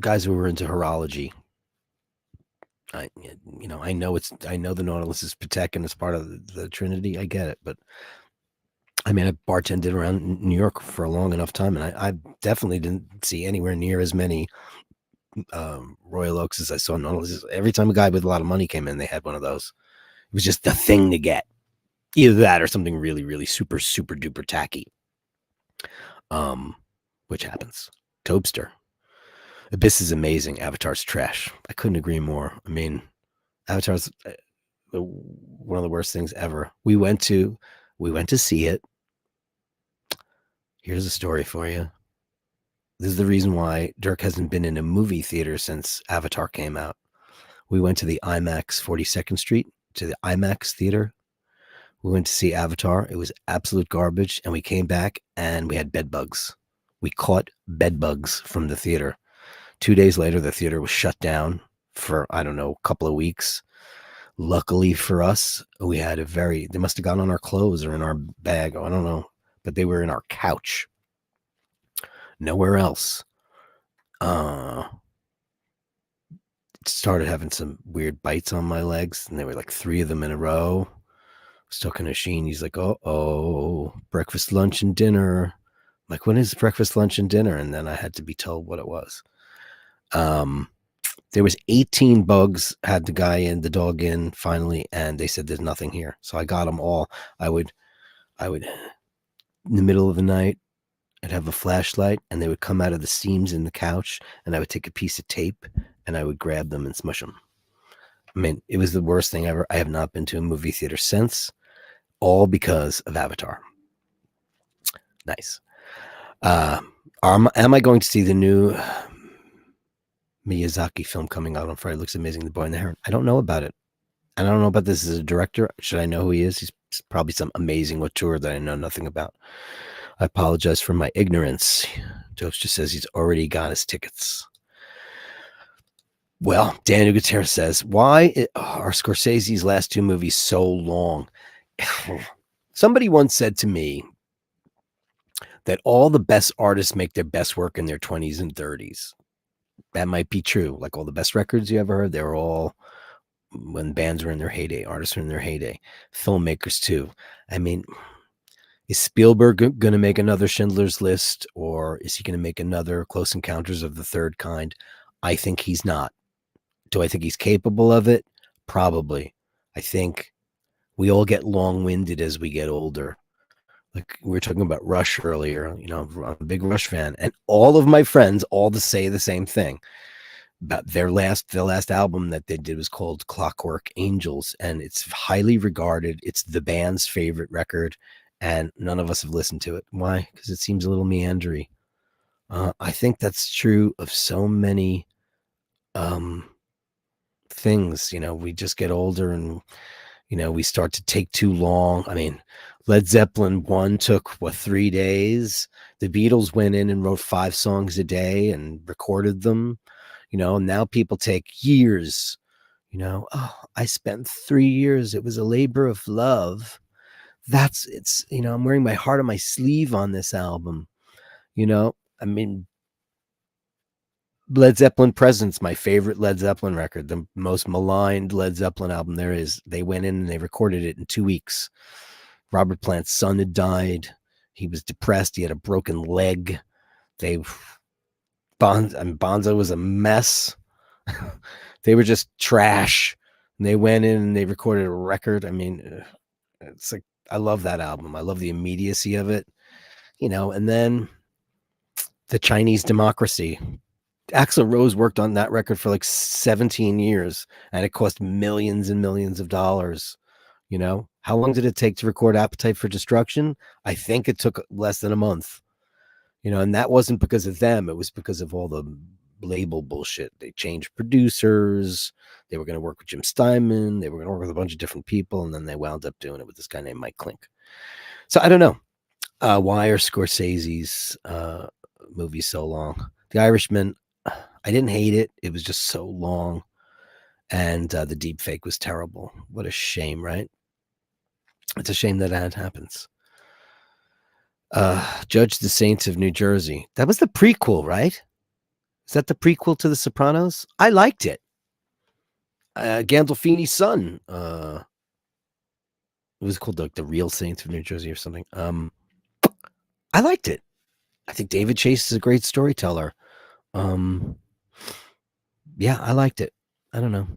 guys who are into horology. I know the Nautilus is Patek and it's part of the Trinity. I get it, but I mean, I bartended around New York for a long enough time, and I definitely didn't see anywhere near as many Royal Oaks as I saw Nautilus. Every time a guy with a lot of money came in, they had one of those. It was just the thing to get. Either that or something really, really super, super duper tacky. Which happens. Tobster. Abyss is amazing. Avatar's trash. I couldn't agree more. I mean, Avatar's one of the worst things ever. We went to see it. Here's a story for you. This is the reason why Dirk hasn't been in a movie theater since Avatar came out. We went to the IMAX 42nd Street, to the IMAX theater. We went to see Avatar. It was absolute garbage, and we came back and we had bed bugs. We caught bed bugs from the theater. 2 days later, the theater was shut down for, I don't know, a couple of weeks. Luckily for us, we had they must have gotten on our clothes or in our bag. I don't know, but they were in our couch. Nowhere else. Started having some weird bites on my legs, and there were like 3 of them in a row. I was talking to Sheen. He's like, oh, breakfast, lunch, and dinner. I'm like, when is breakfast, lunch, and dinner? And then I had to be told what it was. There was 18 bugs, had the dog in finally, and they said there's nothing here. So I got them all. I would I would, in the middle of the night, I'd have a flashlight and they would come out of the seams in the couch, and I would take a piece of tape and I would grab them and smush them. I mean, it was the worst thing ever. I have not been to a movie theater since, all because of Avatar. Nice. Am I going to see the new Miyazaki film coming out on Friday? It looks amazing. The Boy and the Heron. I don't know about it. I don't know about this as a director. Should I know who he is? He's probably some amazing auteur that I know nothing about. I apologize for my ignorance. Jokes just says he's already got his tickets. Well, Daniel Gutierrez says, why are Scorsese's last two movies so long? Somebody once said to me that all the best artists make their best work in their 20s and 30s. That might be true. Like all the best records you ever heard, they were all when bands were in their heyday, artists were in their heyday, filmmakers too. I mean, is Spielberg going to make another Schindler's List, or is he going to make another Close Encounters of the Third Kind? I think he's not. Do I think he's capable of it? Probably. I think we all get long-winded as we get older. Like we were talking about Rush earlier, you know, I'm a big Rush fan, and all of my friends all to say the same thing about their last album that they did was called Clockwork Angels, and it's highly regarded. It's the band's favorite record, and none of us have listened to it. Why? Because it seems a little meandery. I think that's true of so many things. You know, we just get older and, you know, we start to take too long. I mean, Led Zeppelin 1 took, 3 days? The Beatles went in and wrote 5 songs a day and recorded them. You know, now people take years. You know, I spent 3 years. It was a labor of love. It's, you know, I'm wearing my heart on my sleeve on this album. You know, I mean, Led Zeppelin Presence, my favorite Led Zeppelin record, the most maligned Led Zeppelin album there is. They went in and they recorded it in 2 weeks. Robert Plant's son had died. He was depressed. He had a broken leg. Bonzo was a mess. They were just trash. And they went in and they recorded a record. I mean, it's like, I love that album. I love the immediacy of it, you know. And then the Chinese Democracy. Axl Rose worked on that record for like 17 years, and it cost millions and millions of dollars. You know, how long did it take to record Appetite for Destruction? I think it took less than a month. You know, and that wasn't because of them. It was because of all the label bullshit. They changed producers. They were going to work with Jim Steinman. They were going to work with a bunch of different people, and then they wound up doing it with this guy named Mike Klink. So I don't know. Why are Scorsese's movies so long? The Irishman, I didn't hate it. It was just so long. And the deep fake was terrible. What a shame, right? It's a shame that happens. Judge the Saints of New Jersey. That was the prequel, right? Is that the prequel to The Sopranos? I liked it. Gandolfini's son. It was called like The Real Saints of New Jersey or something. I liked it. I think David Chase is a great storyteller. Yeah, I liked it. I don't know.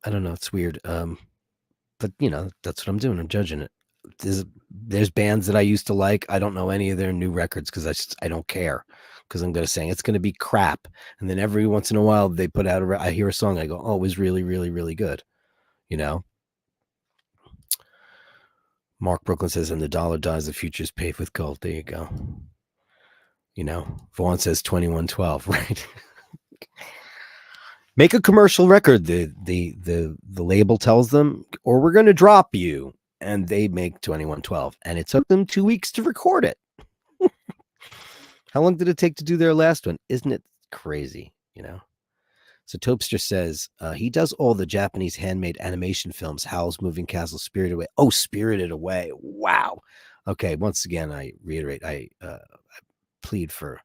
It's weird. But you know, that's what I'm doing. I'm judging it. There's bands that I used to like. I don't know any of their new records because I don't care, because I'm going to say it's going to be crap. And then every once in a while they put out I hear a song. I go, oh, it was really, really, really good. You know. Mark Brooklyn says, and the dollar dies, the future's paved with gold. There you go. You know, Vaughn says 2112, right? Make a commercial record. The label tells them, or we're going to drop you, and they make 2112. And it took them 2 weeks to record it. How long did it take to do their last one? Isn't it crazy? You know. So Topster says he does all the Japanese handmade animation films. Howl's Moving Castle, Spirited Away. Oh, Spirited Away. Wow. Okay. Once again, I reiterate. I plead for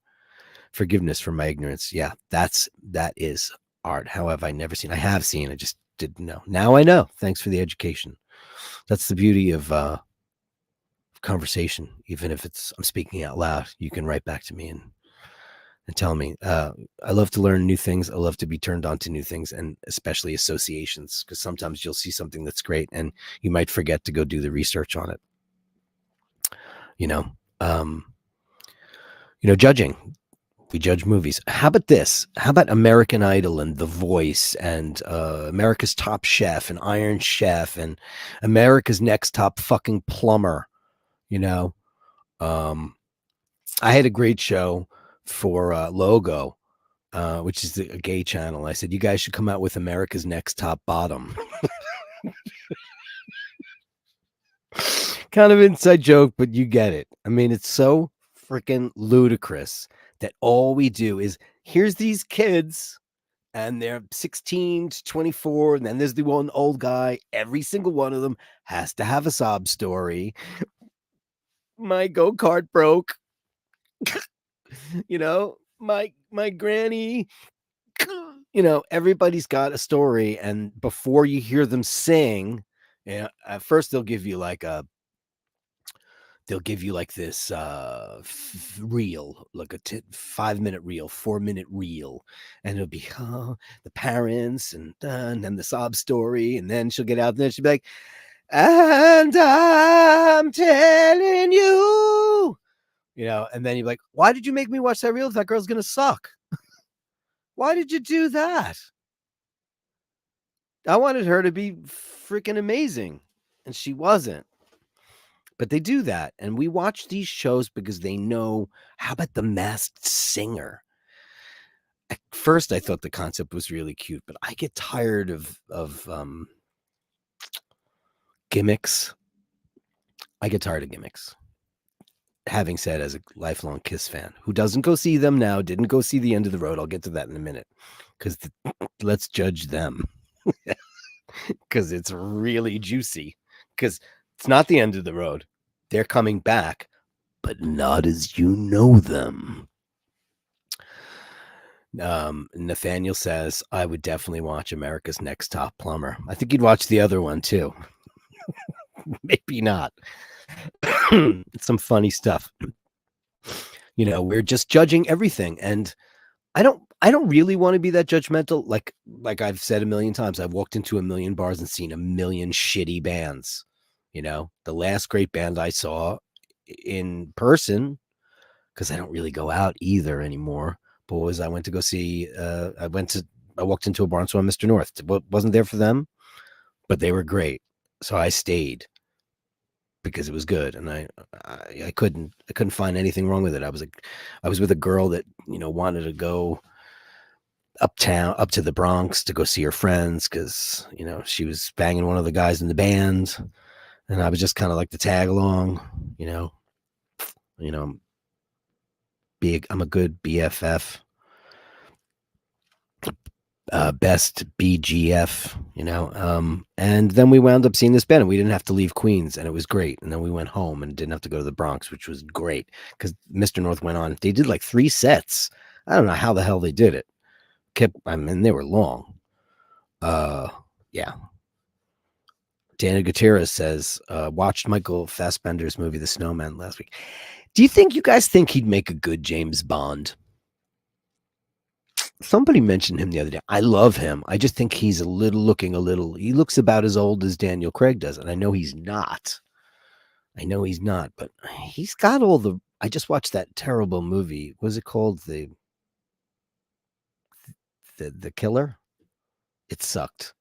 forgiveness for my ignorance. Yeah, that is art. How have I never seen? I have seen. I just didn't know. Now I know. Thanks for the education. That's the beauty of conversation. Even if I'm speaking out loud, you can write back to me and tell me. I love to learn new things. I love to be turned on to new things, and especially associations, because sometimes you'll see something that's great and you might forget to go do the research on it. You know, um, judging. We judge movies. How about this? How about American Idol and The Voice and America's Top Chef and Iron Chef and America's Next Top fucking Plumber? You know, um, I had a great show for Logo, which is a gay channel. I said, you guys should come out with America's Next Top Bottom. Kind of inside joke, but you get it. I mean, it's so freaking ludicrous that all we do is here's these kids and they're 16 to 24, and then there's the one old guy. Every single one of them has to have a sob story. My go-kart broke. My granny. Everybody's got a story, and before you hear them sing, at first they'll give you like this reel, like a 5-minute reel, 4-minute reel, and it'll be the parents and then the sob story, and then she'll get out there and she'll be like, and I'm telling you, and then you're like, why did you make me watch that reel if that girl's gonna suck? Why did you do that? I wanted her to be freaking amazing, and she wasn't. But they do that, and we watch these shows because they know. How about The Masked Singer? At first, I thought the concept was really cute, but I get tired of gimmicks. I get tired of gimmicks. Having said, as a lifelong Kiss fan who doesn't go see them now, didn't go see The End of the Road. I'll get to that in a minute, because let's judge them, because it's really juicy. Because it's not the end of the road. They're coming back, but not as you know them. Nathaniel says, I would definitely watch America's Next Top Plumber. I think you'd watch the other one too. Maybe not. It's some funny stuff. We're just judging everything, and I don't really want to be that judgmental. Like I've said a million times, I've walked into a million bars and seen a million shitty bands. The last great band I saw in person, because I don't really go out either anymore, but was I went to go see, I walked into a bar and saw Mr. North. Wasn't there for them, but they were great. So I stayed because it was good, and I couldn't find anything wrong with it. I was with a girl that wanted to go uptown, up to the Bronx to go see her friends, because she was banging one of the guys in the band, and I was just kind of like to tag along. I'm a good BFF, best BGF, and then we wound up seeing this band, and we didn't have to leave Queens, and it was great. And then we went home and didn't have to go to the Bronx, which was great, because Mr. North went on. They did like 3 sets. I don't know how the hell they did it. They were long. Yeah. Dana Gutierrez says, watched Michael Fassbender's movie The Snowman last week. Do you guys think he'd make a good James Bond? Somebody mentioned him the other day. I love him. I just think he's he looks about as old as Daniel Craig does. And I know he's not, but he's got I just watched that terrible movie. What was it called? The Killer? It sucked.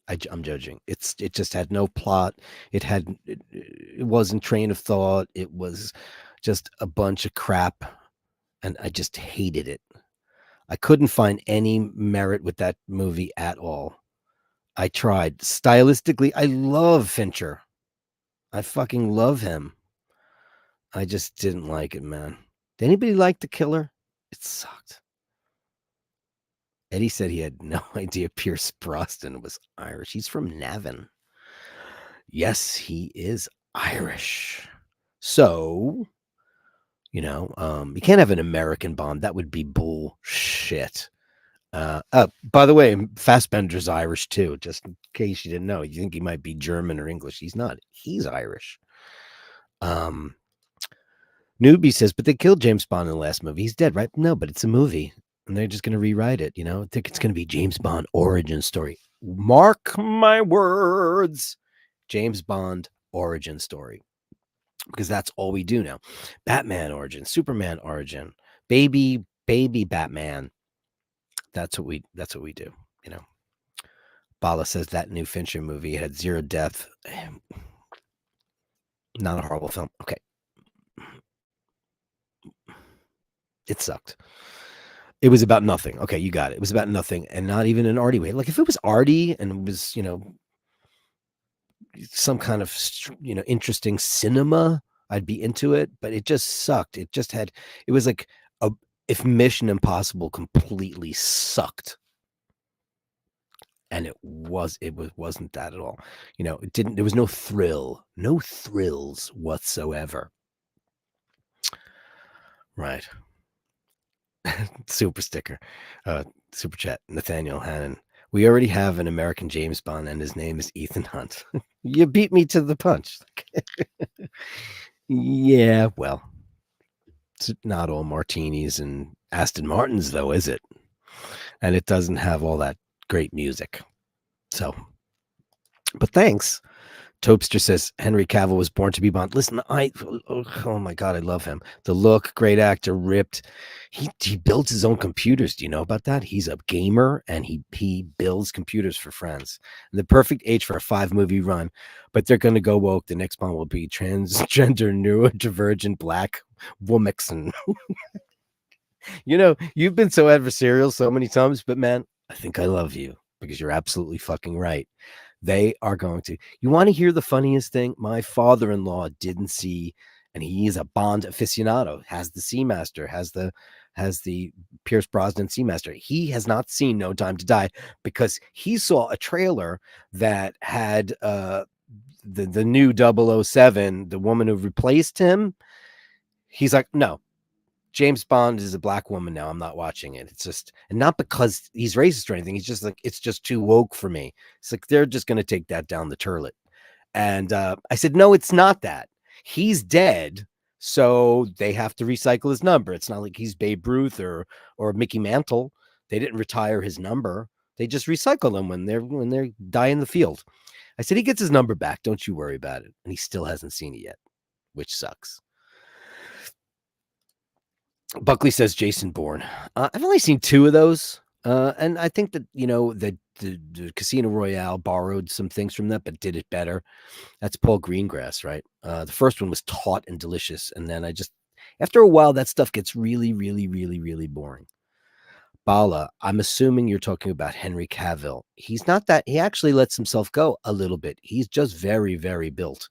I'm judging. It just had no plot. It wasn't train of thought. It was just a bunch of crap. And I just hated it. I couldn't find any merit with that movie at all. I tried. Stylistically, I love Fincher. I fucking love him. I just didn't like it, man. Did anybody like The Killer? It sucked. Eddie said he had no idea Pierce Brosnan was Irish. He's from Navan. Yes, he is Irish. So, you can't have an American Bond. That would be bullshit. By the way, Fassbender's Irish too, just in case you didn't know. You think he might be German or English. He's not. He's Irish. Newbie says, but they killed James Bond in the last movie. He's dead, right? No, but it's a movie, and they're just going to rewrite it. I think it's going to be James Bond origin story. Mark my words. James Bond origin story. because that's all we do now. Batman origin, Superman origin, baby Batman. That's what we do. You know, Bala says that new Fincher movie had zero depth. Not a horrible film. Okay, it sucked. It was about nothing. Okay, you got it. It was about nothing, and not even an arty way. Like if it was arty and it was, some kind of, interesting cinema, I'd be into it. But it just sucked. It just had. It was like a if Mission Impossible completely sucked, and wasn't that at all. It didn't. There was no thrills whatsoever. Right. Super sticker, super chat. Nathaniel Hannon. We already have an American James Bond, and his name is Ethan Hunt. You beat me to the punch. Yeah, well, it's not all martinis and Aston Martins, though, is it? And it doesn't have all that great music. So, but thanks. Topster says Henry Cavill was born to be Bond. Listen, oh my God, I love him. The look, great actor, ripped. He builds his own computers. Do you know about that? He's a gamer and he builds computers for friends. The perfect age for a 5-movie run, but they're going to go woke. The next Bond will be transgender, neurodivergent, black woman. You've been so adversarial so many times, but man, I think I love you because you're absolutely fucking right. They are going to. You want to hear the funniest thing? My father-in-law didn't see, and he is a Bond aficionado, has the Seamaster, has the Pierce Brosnan Seamaster. He has not seen No Time to Die because he saw a trailer that had the new 007, the woman who replaced him. He's like, no, James Bond is a black woman now. I'm not watching it. It's just, and not because he's racist or anything. He's just like, it's just too woke for me. It's like, they're just going to take that down the turlet. And I said, no, it's not that. He's dead. So they have to recycle his number. It's not like he's Babe Ruth or Mickey Mantle. They didn't retire his number. They just recycle him when they're die in the field. I said, he gets his number back. Don't you worry about it. And he still hasn't seen it yet, which sucks. Buckley says Jason Bourne. I've only seen 2 of those. And I think that, the Casino Royale borrowed some things from that, but did it better. That's Paul Greengrass, right? The first one was taut and delicious. And then after a while, that stuff gets really, really, really, really boring. Bala, I'm assuming you're talking about Henry Cavill. He's not that. He actually lets himself go a little bit. He's just very, very built.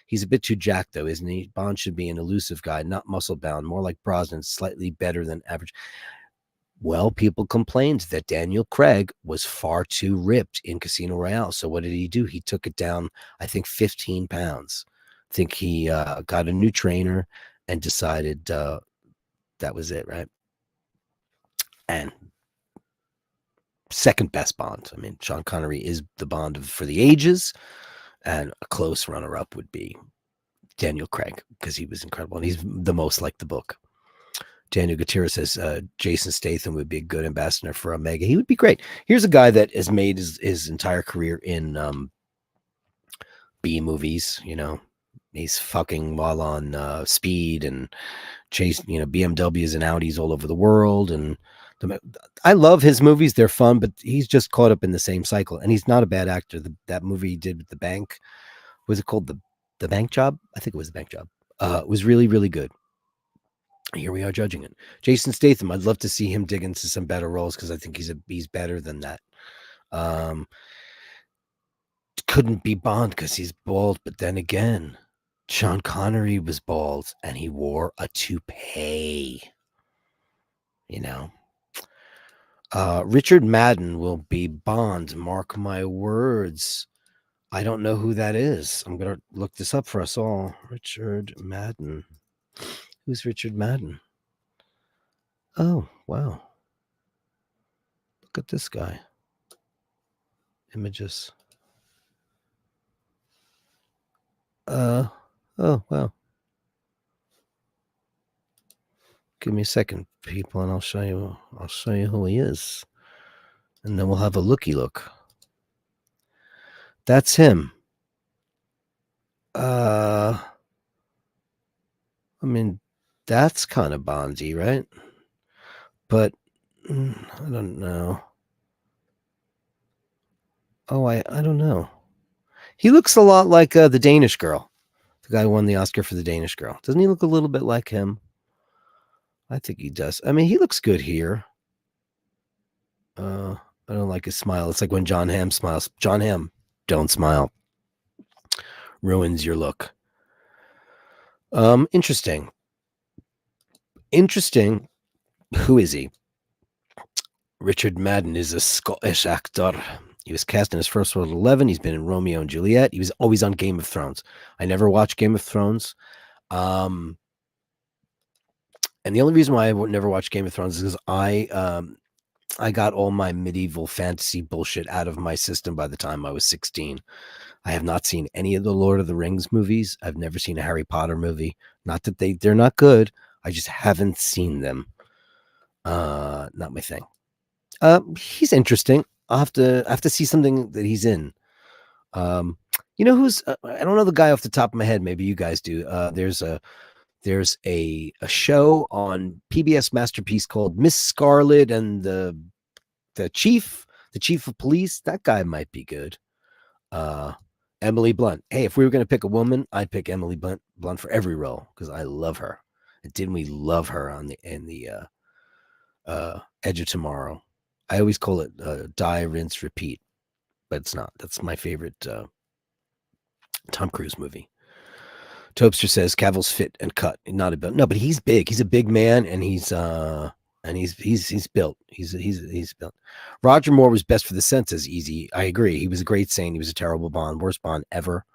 He's a bit too jacked, though, isn't he? Bond should be an elusive guy, not muscle bound, more like Brosnan, slightly better than average. Well, people complained that Daniel Craig was far too ripped in Casino Royale. So what did he do? He took it down, I think, 15 pounds. I think he got a new trainer and decided that was it, right? And second best Bond. I mean, Sean Connery is the Bond for the ages, and a close runner-up would be Daniel Craig because he was incredible, and he's the most like the book. Daniel Gutierrez says Jason Statham would be a good ambassador for Omega. He would be great. Here's a guy that has made his entire career in B movies. He's fucking while on Speed and chase, BMWs and Audis all over the world. And I love his movies. They're fun, but he's just caught up in the same cycle. And he's not a bad actor. That movie he did with the bank, was it called the Bank Job? I think it was The Bank Job. It was really, really good. Here we are judging it. Jason Statham, I'd love to see him dig into some better roles because I think he's better than that. Couldn't be Bond because he's bald, but then again, Sean Connery was bald and he wore a toupee. Richard Madden will be Bond. Mark my words. I don't know who that is. I'm gonna look this up for us all. Richard Madden. Who's Richard Madden? Oh, wow. Look at this guy. Images. Oh, wow. Give me a second, people, and I'll show you who he is. And then we'll have a looky look. That's him. I mean, that's kind of Bondy, right? But I don't know. Oh, I don't know. He looks a lot like the Danish Girl, the guy who won the Oscar for the Danish Girl. Doesn't he look a little bit like him? I think he does. I mean, he looks good here. I don't like his smile. It's like when John Hamm smiles. John Hamm, don't smile. Ruins your look. Interesting. Interesting. Who is he? Richard Madden is a Scottish actor. He was cast in his first role at 11. He's been in Romeo and Juliet. He was always on Game of Thrones. I never watched Game of Thrones. And the only reason why I would never watch Game of Thrones is because I got all my medieval fantasy bullshit out of my system by the time I was 16. I have not seen any of the Lord of the Rings movies. I've never seen a Harry Potter movie. Not that they're not good. I just haven't seen them. Not my thing. He's interesting. I have to see something that he's in. You know who's? I don't know the guy off the top of my head. Maybe you guys do. There's a show on PBS Masterpiece called Miss Scarlet and the chief of police. That guy might be good. Emily Blunt. Hey, if we were going to pick a woman, I'd pick Emily Blunt for every role because I love her. And didn't we love her in the Edge of Tomorrow? I always call it die, rinse, repeat, but it's not. That's my favorite Tom Cruise movie. Topster says Cavill's fit and cut, not a bit. No, but he's big. He's a big man, and he's built. He's built. Roger Moore was best for the senses. Easy, I agree. He was a great Saint. He was a terrible Bond, worst Bond ever.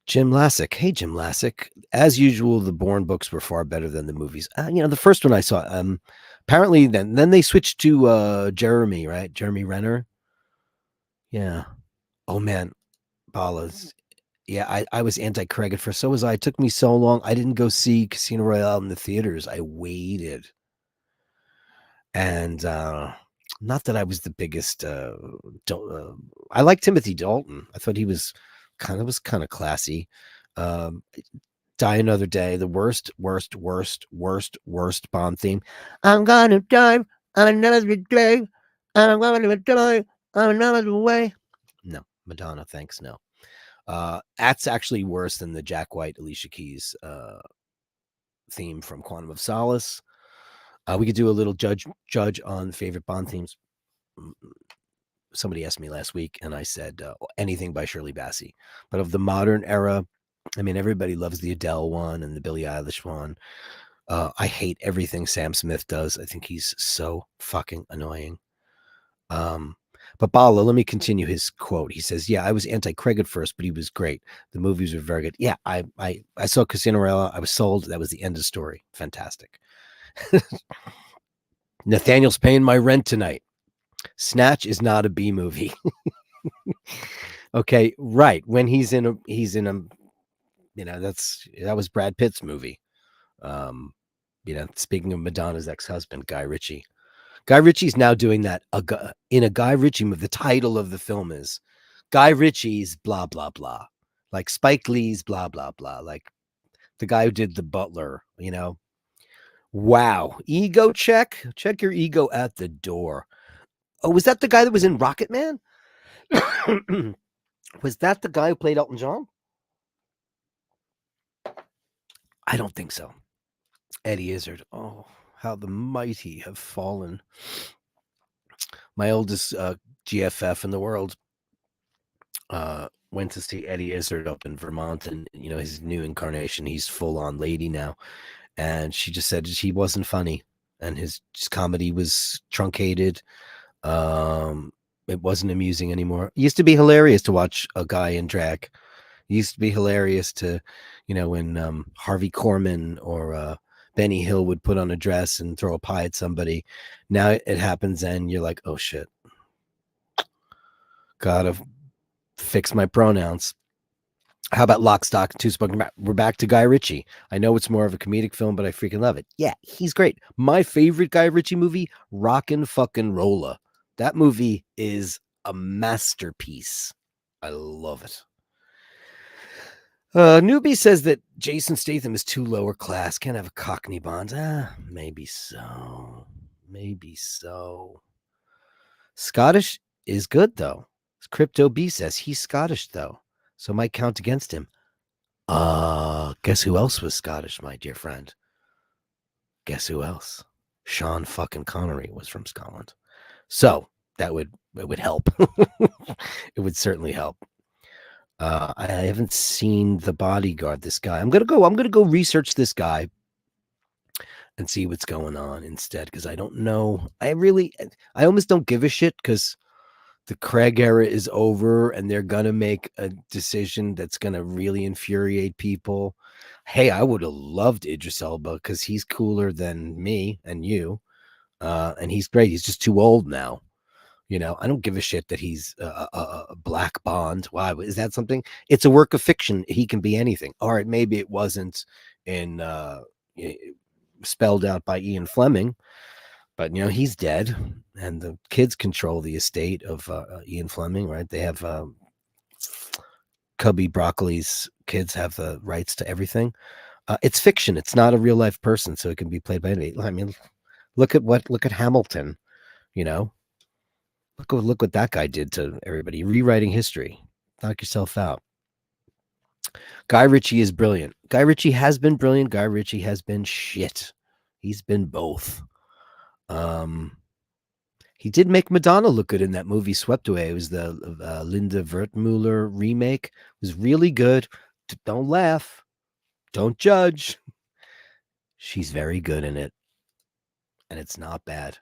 Jim Lassick. Hey, Jim Lassick. As usual, the Bourne books were far better than the movies. The first one I saw. Apparently, then they switched to Jeremy, right? Jeremy Renner. Yeah. Oh man, Ballas. Yeah, I was anti-Craig at first. So was I. It took me so long. I didn't go see Casino Royale in the theaters. I waited. And not that I was the biggest I like Timothy Dalton. I thought he was kind of classy. Die Another Day, the worst Bond theme. I'm gonna die on another day, and I'm gonna die on another way. No, Madonna, thanks, no. That's actually worse than the Jack White, Alicia Keys theme from Quantum of Solace. We could do a little judge on favorite Bond themes. Somebody asked me last week, and I said anything by Shirley Bassey. But of the modern era, I mean, everybody loves the Adele one and the Billie Eilish one. I hate everything Sam Smith does. I think he's so fucking annoying. But Bala, let me continue his quote. He says, "Yeah, I was anti-Craig at first, but he was great. The movies were very good. Yeah, I saw Casino Royale. I was sold. That was the end of story. Fantastic." Nathaniel's paying my rent tonight. Snatch is not a B movie. Okay, right. When he's in a, that was Brad Pitt's movie. Speaking of Madonna's ex-husband, Guy Ritchie. Guy Ritchie's now doing that in a Guy Ritchie movie. The title of the film is Guy Ritchie's blah, blah, blah. Like Spike Lee's blah, blah, blah. Like the guy who did The Butler, Wow. Ego check. Check your ego at the door. Oh, was that the guy that was in Rocket Man? Was that the guy who played Elton John? I don't think so. Eddie Izzard. Oh, how the mighty have fallen. My oldest GFF in the world went to see Eddie Izzard up in Vermont, and his new incarnation. He's full on lady now, and she just said he wasn't funny, and his comedy was truncated. It wasn't amusing anymore. It used to be hilarious to watch a guy in drag. It used to be hilarious to, when Harvey Korman or Benny Hill would put on a dress and throw a pie at somebody. Now it happens and you're like, oh shit. Gotta fix my pronouns. How about Lock, Stock, and Two Smoking? We're back to Guy Ritchie. I know it's more of a comedic film, but I freaking love it. Yeah, he's great. My favorite Guy Ritchie movie, Rockin' Fucking Rolla. That movie is a masterpiece. I love it. Newbie says that Jason Statham is too lower class. Can't have a Cockney Bonds. Maybe so. Maybe so. Scottish is good, though. Crypto B says he's Scottish, though. So might count against him. Guess who else was Scottish, my dear friend? Guess who else? Sean fucking Connery was from Scotland. So it would help. It would certainly help. I haven't seen The Bodyguard. This guy. I'm gonna go research this guy and see what's going on instead, because I don't know. I almost don't give a shit, because the Craig era is over and they're gonna make a decision that's gonna really infuriate people. Hey, I would have loved Idris Elba because he's cooler than me and you, and he's great. He's just too old now. I don't give a shit that he's a Black Bond. Why is that something? It's a work of fiction. He can be anything. All right, maybe it wasn't in spelled out by Ian Fleming, but he's dead, and the kids control the estate of Ian Fleming, right? They have Cubby Broccoli's kids have the rights to everything. It's fiction. It's not a real life person, so it can be played by anybody. I mean, look at Hamilton. Look what that guy did to everybody. Rewriting history. Knock yourself out. Guy Ritchie is brilliant. Guy Ritchie has been brilliant. Guy Ritchie has been shit. He's been both. He did make Madonna look good in that movie Swept Away. It was the Linda Wertmuller remake. It was really good. Don't laugh. Don't judge. She's very good in it. And it's not bad.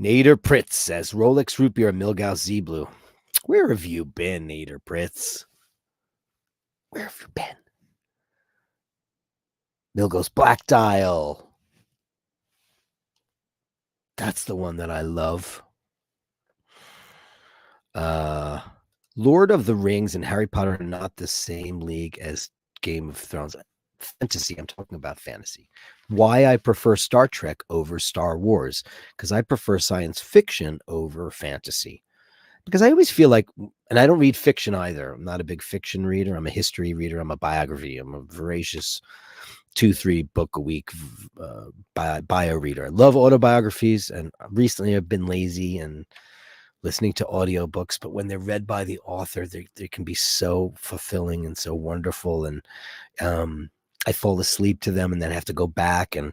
Nader Pritz says, Rolex Root Beer Milgauss Z Blue. Where have you been, Nader Pritz? Where have you been? Milgauss Black Dial. That's the one that I love. Lord of the Rings and Harry Potter are not the same league as Game of Thrones. Fantasy. I'm talking about fantasy. Why I prefer Star Trek over Star Wars, because I prefer science fiction over fantasy. Because I always feel like, and I don't read fiction either. I'm not a big fiction reader. I'm a history reader. I'm a biography. I'm a voracious 2-3 book a week bio reader. I love autobiographies, and recently I've been lazy and listening to audiobooks, but when they're read by the author, they can be so fulfilling and so wonderful. And I fall asleep to them and then have to go back and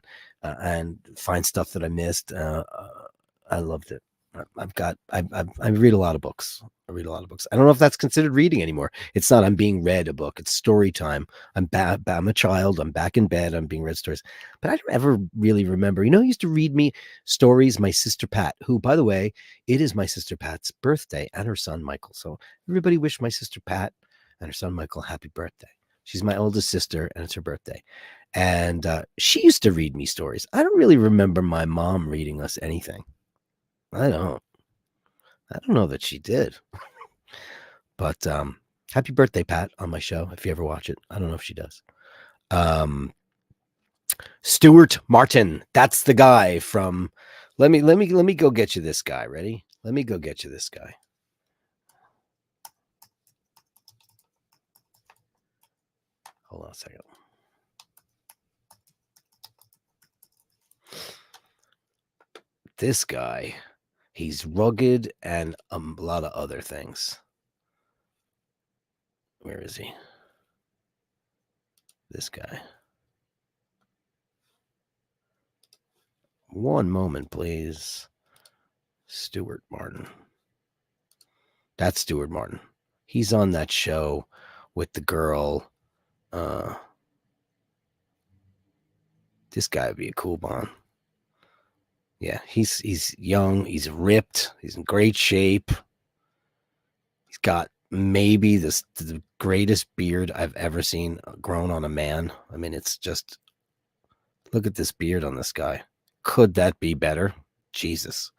find stuff that I missed. I loved it. I read a lot of books. I don't know if that's considered reading anymore. It's not. I'm being read a book. It's story time. I'm a child. I'm back in bed. I'm being read stories. But I don't ever really remember. Who used to read me stories? My sister Pat, who, by the way, it is my sister Pat's birthday and her son Michael. So everybody wish my sister Pat and her son Michael happy birthday. She's my oldest sister, and it's her birthday. And she used to read me stories. I don't really remember my mom reading us anything. I don't know that she did. But happy birthday, Pat, on my show, if you ever watch it. I don't know if she does. Stuart Martin. That's the guy from let me go get you this guy. Ready? Let me go get you this guy. Hold on a second. This guy, he's rugged and a lot of other things. Where is he? This guy. One moment, please. Stuart Martin. That's Stuart Martin. He's on that show with the girl. This guy would be a cool Bond. Yeah, he's young. He's ripped. He's in great shape. He's got maybe the greatest beard I've ever seen grown on a man. I mean, it's just, look at this beard on this guy. Could that be better? Jesus.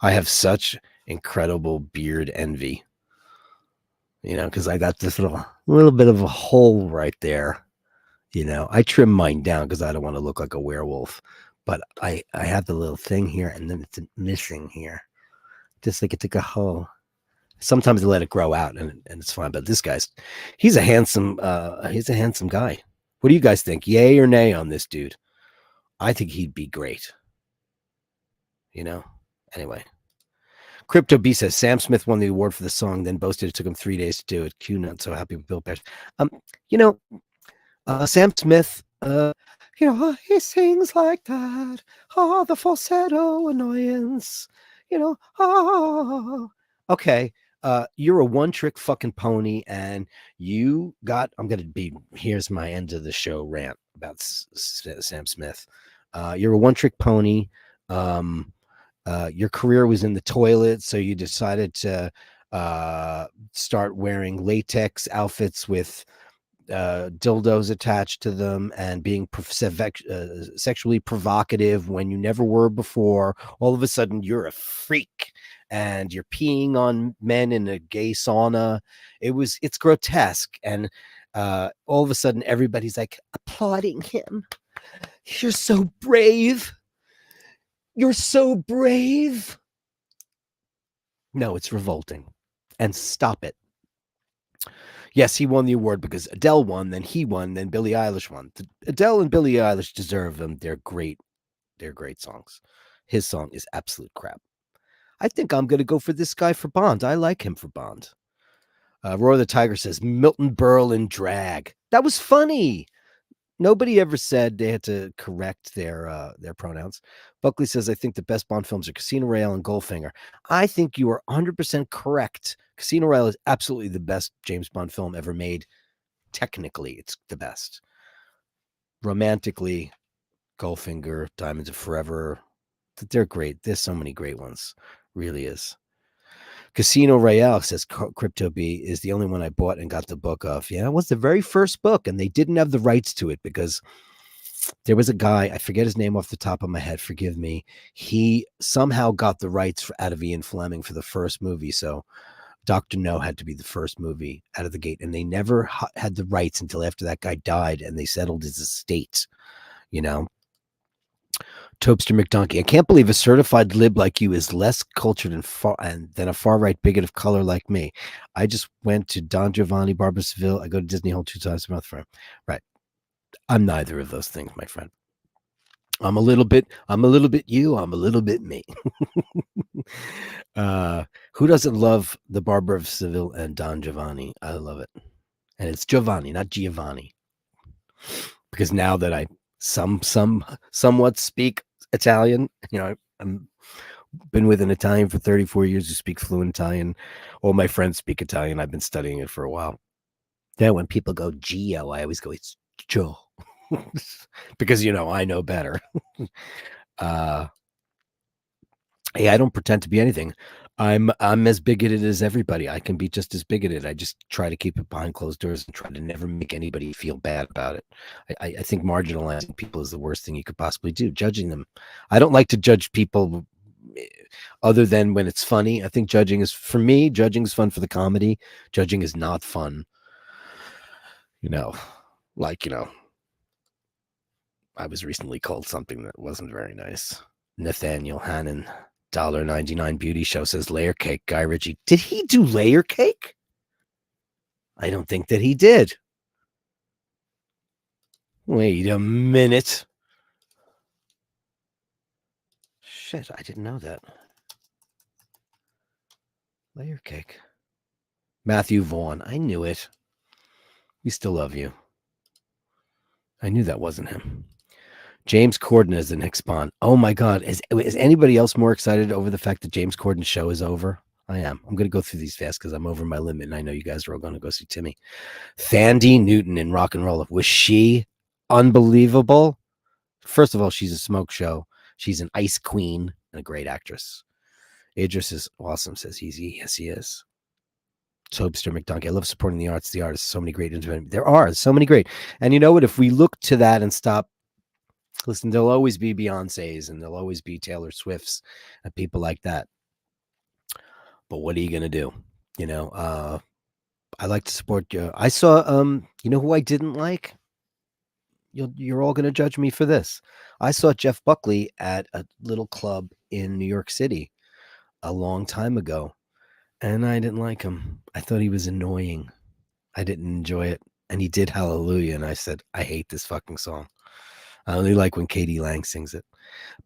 I have such incredible beard envy. Because I got this little bit of a hole right there. I trim mine down because I don't want to look like a werewolf. But I have the little thing here, and then it's missing here. Just like it took a hole. Sometimes they let it grow out and it's fine. But this he's a handsome guy. What do you guys think? Yay or nay on this dude? I think he'd be great. Anyway. Crypto B says Sam Smith won the award for the song, then boasted it took him 3 days to do it. Q not so happy with Bill Parrish. You know, Sam Smith, he sings like that. Oh, the falsetto annoyance. Okay. You're a one-trick fucking pony, and here's my end of the show rant about Sam Smith. You're a one-trick pony. Your career was in the toilet, so you decided to start wearing latex outfits with dildos attached to them and being sexually provocative when you never were before. All of a sudden, you're a freak and you're peeing on men in a gay sauna. It's grotesque, and all of a sudden, everybody's like applauding him. You're so brave. You're so brave. No, it's revolting. And stop it. Yes, he won the award because Adele won, then he won, then Billie Eilish won. Adele and Billie Eilish deserve them. They're great. They're great songs. His song is absolute crap. I think I'm going to go for this guy for Bond. I like him for Bond. Roar the Tiger says, Milton Berle in drag. That was funny. Nobody ever said they had to correct their pronouns. Buckley says, I think the best Bond films are Casino Royale and Goldfinger. I think you are 100% correct. Casino Royale is absolutely the best James Bond film ever made. Technically, it's the best. Romantically, Goldfinger, Diamonds of Forever, they're great. There's so many great ones. Really is. Casino Royale, says Crypto B, is the only one I bought and got the book of. Yeah, it was the very first book, and they didn't have the rights to it because there was a guy, I forget his name off the top of my head, forgive me. He somehow got the rights out of Ian Fleming for the first movie, so Dr. No had to be the first movie out of the gate, and they never had the rights until after that guy died, and they settled his estate, Topster McDonkey, I can't believe a certified lib like you is less cultured than a far-right bigot of color like me. I just went to Don Giovanni, Barbara Seville. I go to Disney Hall 2 times a month for him. Right. I'm neither of those things, my friend. I'm a little bit you. I'm a little bit me. Who doesn't love the Barbara of Seville and Don Giovanni? I love it. And it's Giovanni, not Giovanni. Because now that I somewhat speak Italian, I'm been with an Italian for 34 years who speaks fluent Italian. All my friends speak Italian. I've been studying it for a while. Then when people go Gio, I always go, it's Joe. Because, I know better. Hey, I don't pretend to be anything. I'm as bigoted as everybody. I can be just as bigoted. I just try to keep it behind closed doors and try to never make anybody feel bad about it. I think marginalizing people is the worst thing you could possibly do. Judging them. I don't like to judge people other than when it's funny. I think judging is fun for the comedy. Judging is not fun. I was recently called something that wasn't very nice. Nathaniel Hannon. $1.99 beauty show says layer cake. Guy Ritchie. Did he do layer cake? I don't think that he did. Wait a minute. Shit, I didn't know that. Layer cake. Matthew Vaughn. I knew it. We still love you. I knew that wasn't him. James Corden is the next Bond. Oh my God. Is anybody else more excited over the fact that James Corden's show is over? I am. I'm going to go through these fast because I'm over my limit, and I know you guys are all going to go see Timmy. Thandie Newton in Rock and Roll. Was she unbelievable? First of all, she's a smoke show. She's an ice queen and a great actress. Idris is awesome, says Easy. Yes, he is. Tobster McDonkey. I love supporting the arts, the artists. So many great independent. There are so many great. And you know what? If we look to that and stop, listen, there'll always be Beyonce's and there'll always be Taylor Swift's and people like that. But what are you going to do? I like to support you. I saw, who I didn't like? You're all going to judge me for this. I saw Jeff Buckley at a little club in New York City a long time ago. And I didn't like him. I thought he was annoying. I didn't enjoy it. And he did Hallelujah, and I said, I hate this fucking song. I only like when Katie Lang sings it.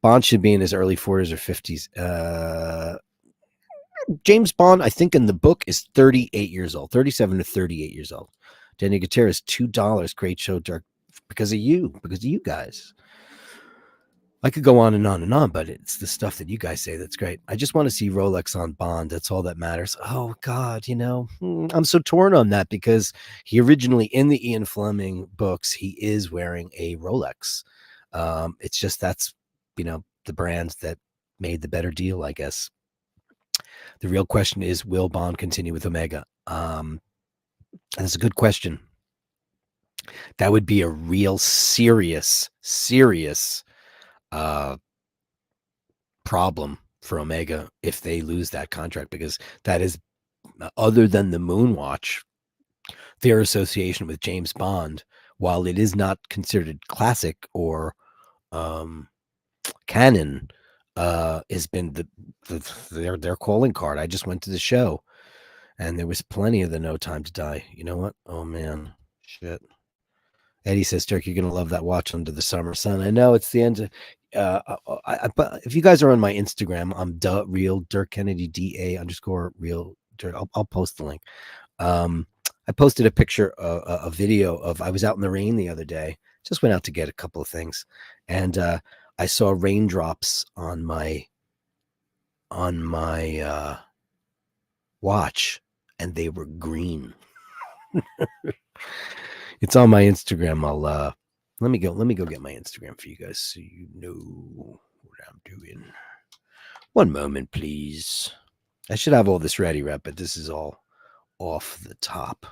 Bond should be in his early 40s or 50s. James Bond, I think in the book, is 38 years old, 37 to 38 years old. Daniel Gutierrez, $2. Great show, Dirk, because of you guys. I could go on and on and on, but it's the stuff that you guys say that's great. I just want to see Rolex on Bond. That's all that matters. Oh, God, I'm so torn on that because he originally, in the Ian Fleming books, he is wearing a Rolex. It's just that's, the brands that made the better deal, I guess. The real question is, will Bond continue with Omega? That's a good question. That would be a real serious problem for Omega if they lose that contract, because that is, other than the Moonwatch, their association with James Bond, while it is not considered classic or canon, has been their calling card. I just went to the show, and there was plenty of the No Time to Die. You know what? Oh man, shit. Eddie says, Dirk, you're going to love that watch Under the Summer Sun. I know it's the end of, but if you guys are on my Instagram, I'm real Dirk Kennedy, DA_real Dirk. I'll post the link. I posted a picture, a video of, I was out in the rain the other day, just went out to get a couple of things. And, I saw raindrops on my watch, and they were green. It's on my Instagram. I'll let me go get my Instagram for you guys so you know what I'm doing. One moment, please. I should have all this ready, right? But this is all off the top.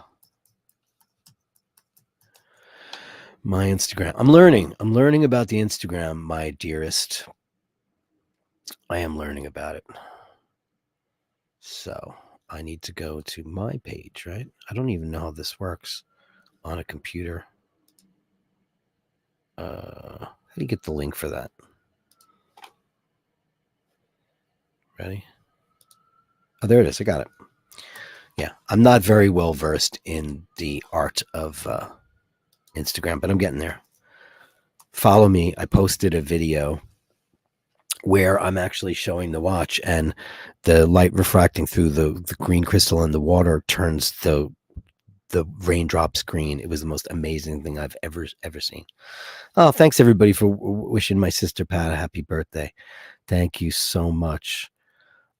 My Instagram. I'm learning about the Instagram, my dearest. I am learning about it. So I need to go to my page, right? I don't even know how this works on a computer. How do you get the link for that? Ready? Oh, there it is. I got it. Yeah, I'm not very well versed in the art of Instagram, but I'm getting there. Follow me. I posted a video where I'm actually showing the watch, and the light refracting through the green crystal in the water turns the raindrops green. It was the most amazing thing I've ever seen. Oh, thanks everybody for wishing my sister Pat a happy birthday. Thank you so much.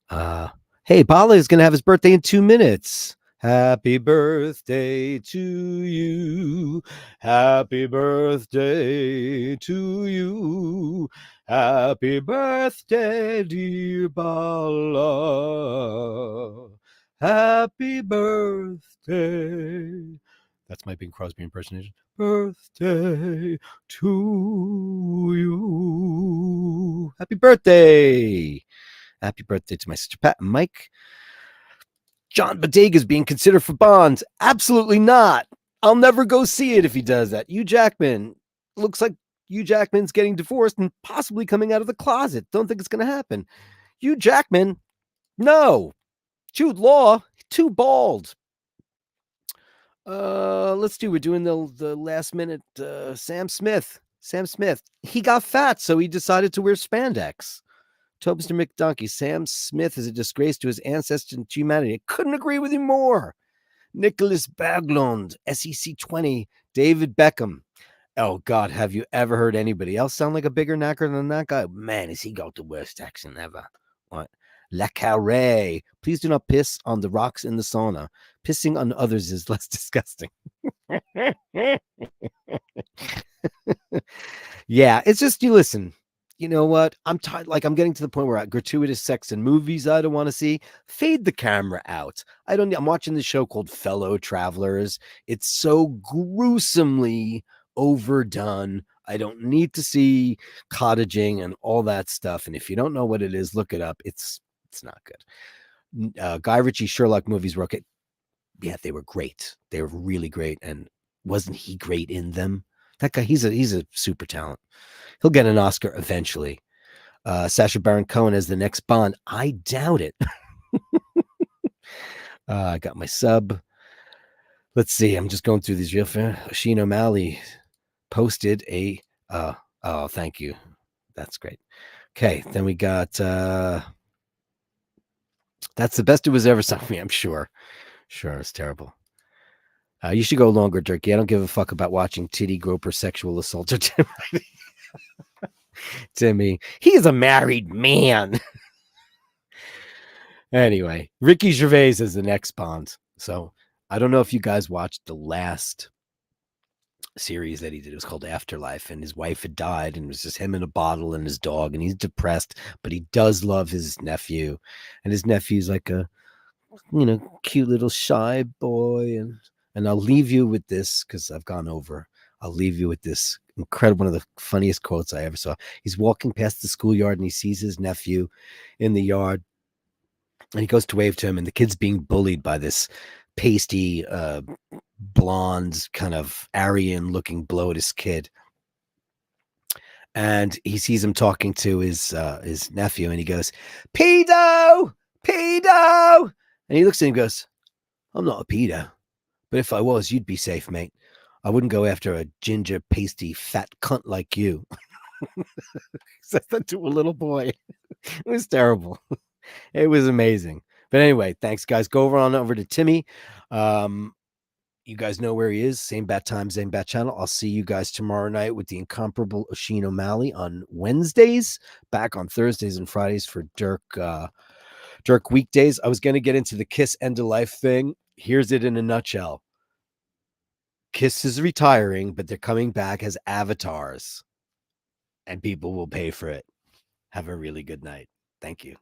Hey, Bala is going to have his birthday in 2 minutes. Happy birthday to you. Happy birthday to you. Happy birthday, dear Bala. Happy birthday. That's my Bing Crosby impersonation. Birthday to you. Happy birthday. Happy birthday to my sister Pat and Mike. John Bodega is being considered for Bonds. Absolutely not. I'll never go see it if he does that. Hugh Jackman. Looks like Hugh Jackman's getting divorced and possibly coming out of the closet. Don't think it's going to happen. Hugh Jackman. No. Jude Law. Too bald. Let's do. We're doing the last minute. Sam Smith. He got fat, so he decided to wear spandex. Mr. McDonkey, Sam Smith is a disgrace to his ancestors and to humanity. I couldn't agree with you more. Nicholas Baglund, SEC 20, David Beckham. Oh, God, have you ever heard anybody else sound like a bigger knacker than that guy? Man, has he got the worst accent ever. What? Le Carré. Please do not piss on the rocks in the sauna. Pissing on others is less disgusting. Yeah, it's just, you listen. You know what? I'm tired. Like, I'm getting to the point where gratuitous sex in movies I don't want to see. Fade the camera out. I'm watching this show called Fellow Travelers. It's so gruesomely overdone. I don't need to see cottaging and all that stuff. And if you don't know what it is, look it up. It's not good. Guy Ritchie Sherlock movies were okay. Yeah, they were great. They were really great. And wasn't he great in them? That guy, he's a super talent. He'll get an Oscar eventually. Sacha Baron Cohen as the next Bond. I doubt it. I got my sub. Let's see. I'm just going through these real fast. Sheen O'Malley posted a. Oh, thank you. That's great. Okay, then we got. That's the best it was ever sung me. I'm sure. Sure, it's terrible. You should go longer, Dirk. I don't give a fuck about watching titty groper sexual assaulter Timmy. He is a married man. Anyway, Ricky Gervais is the next Bond. So I don't know if you guys watched the last series that he did. It was called Afterlife, and his wife had died, and it was just him and a bottle and his dog, and he's depressed, but he does love his nephew, and his nephew's like a cute little shy boy, and I'll leave you with this because I've gone over. I'll leave you with this incredible, one of the funniest quotes I ever saw. He's walking past the schoolyard and he sees his nephew in the yard, and he goes to wave to him, and the kid's being bullied by this pasty, blonde, kind of Aryan looking bloated kid. And he sees him talking to his nephew, and he goes, "Pedo, pedo," and he looks at him and goes, "I'm not a pedo, but if I was, you'd be safe, mate. I wouldn't go after a ginger, pasty, fat cunt like you." He said that to a little boy. It was terrible. It was amazing. But anyway, thanks, guys. Go over to Timmy. You guys know where he is. Same bat time, same bat channel. I'll see you guys tomorrow night with the incomparable Oisin O'Malley on Wednesdays. Back on Thursdays and Fridays for Dirk Weekdays. I was going to get into the Kiss End of Life thing. Here's it in a nutshell. Kiss is retiring, but they're coming back as avatars, and people will pay for it. Have a really good night. Thank you.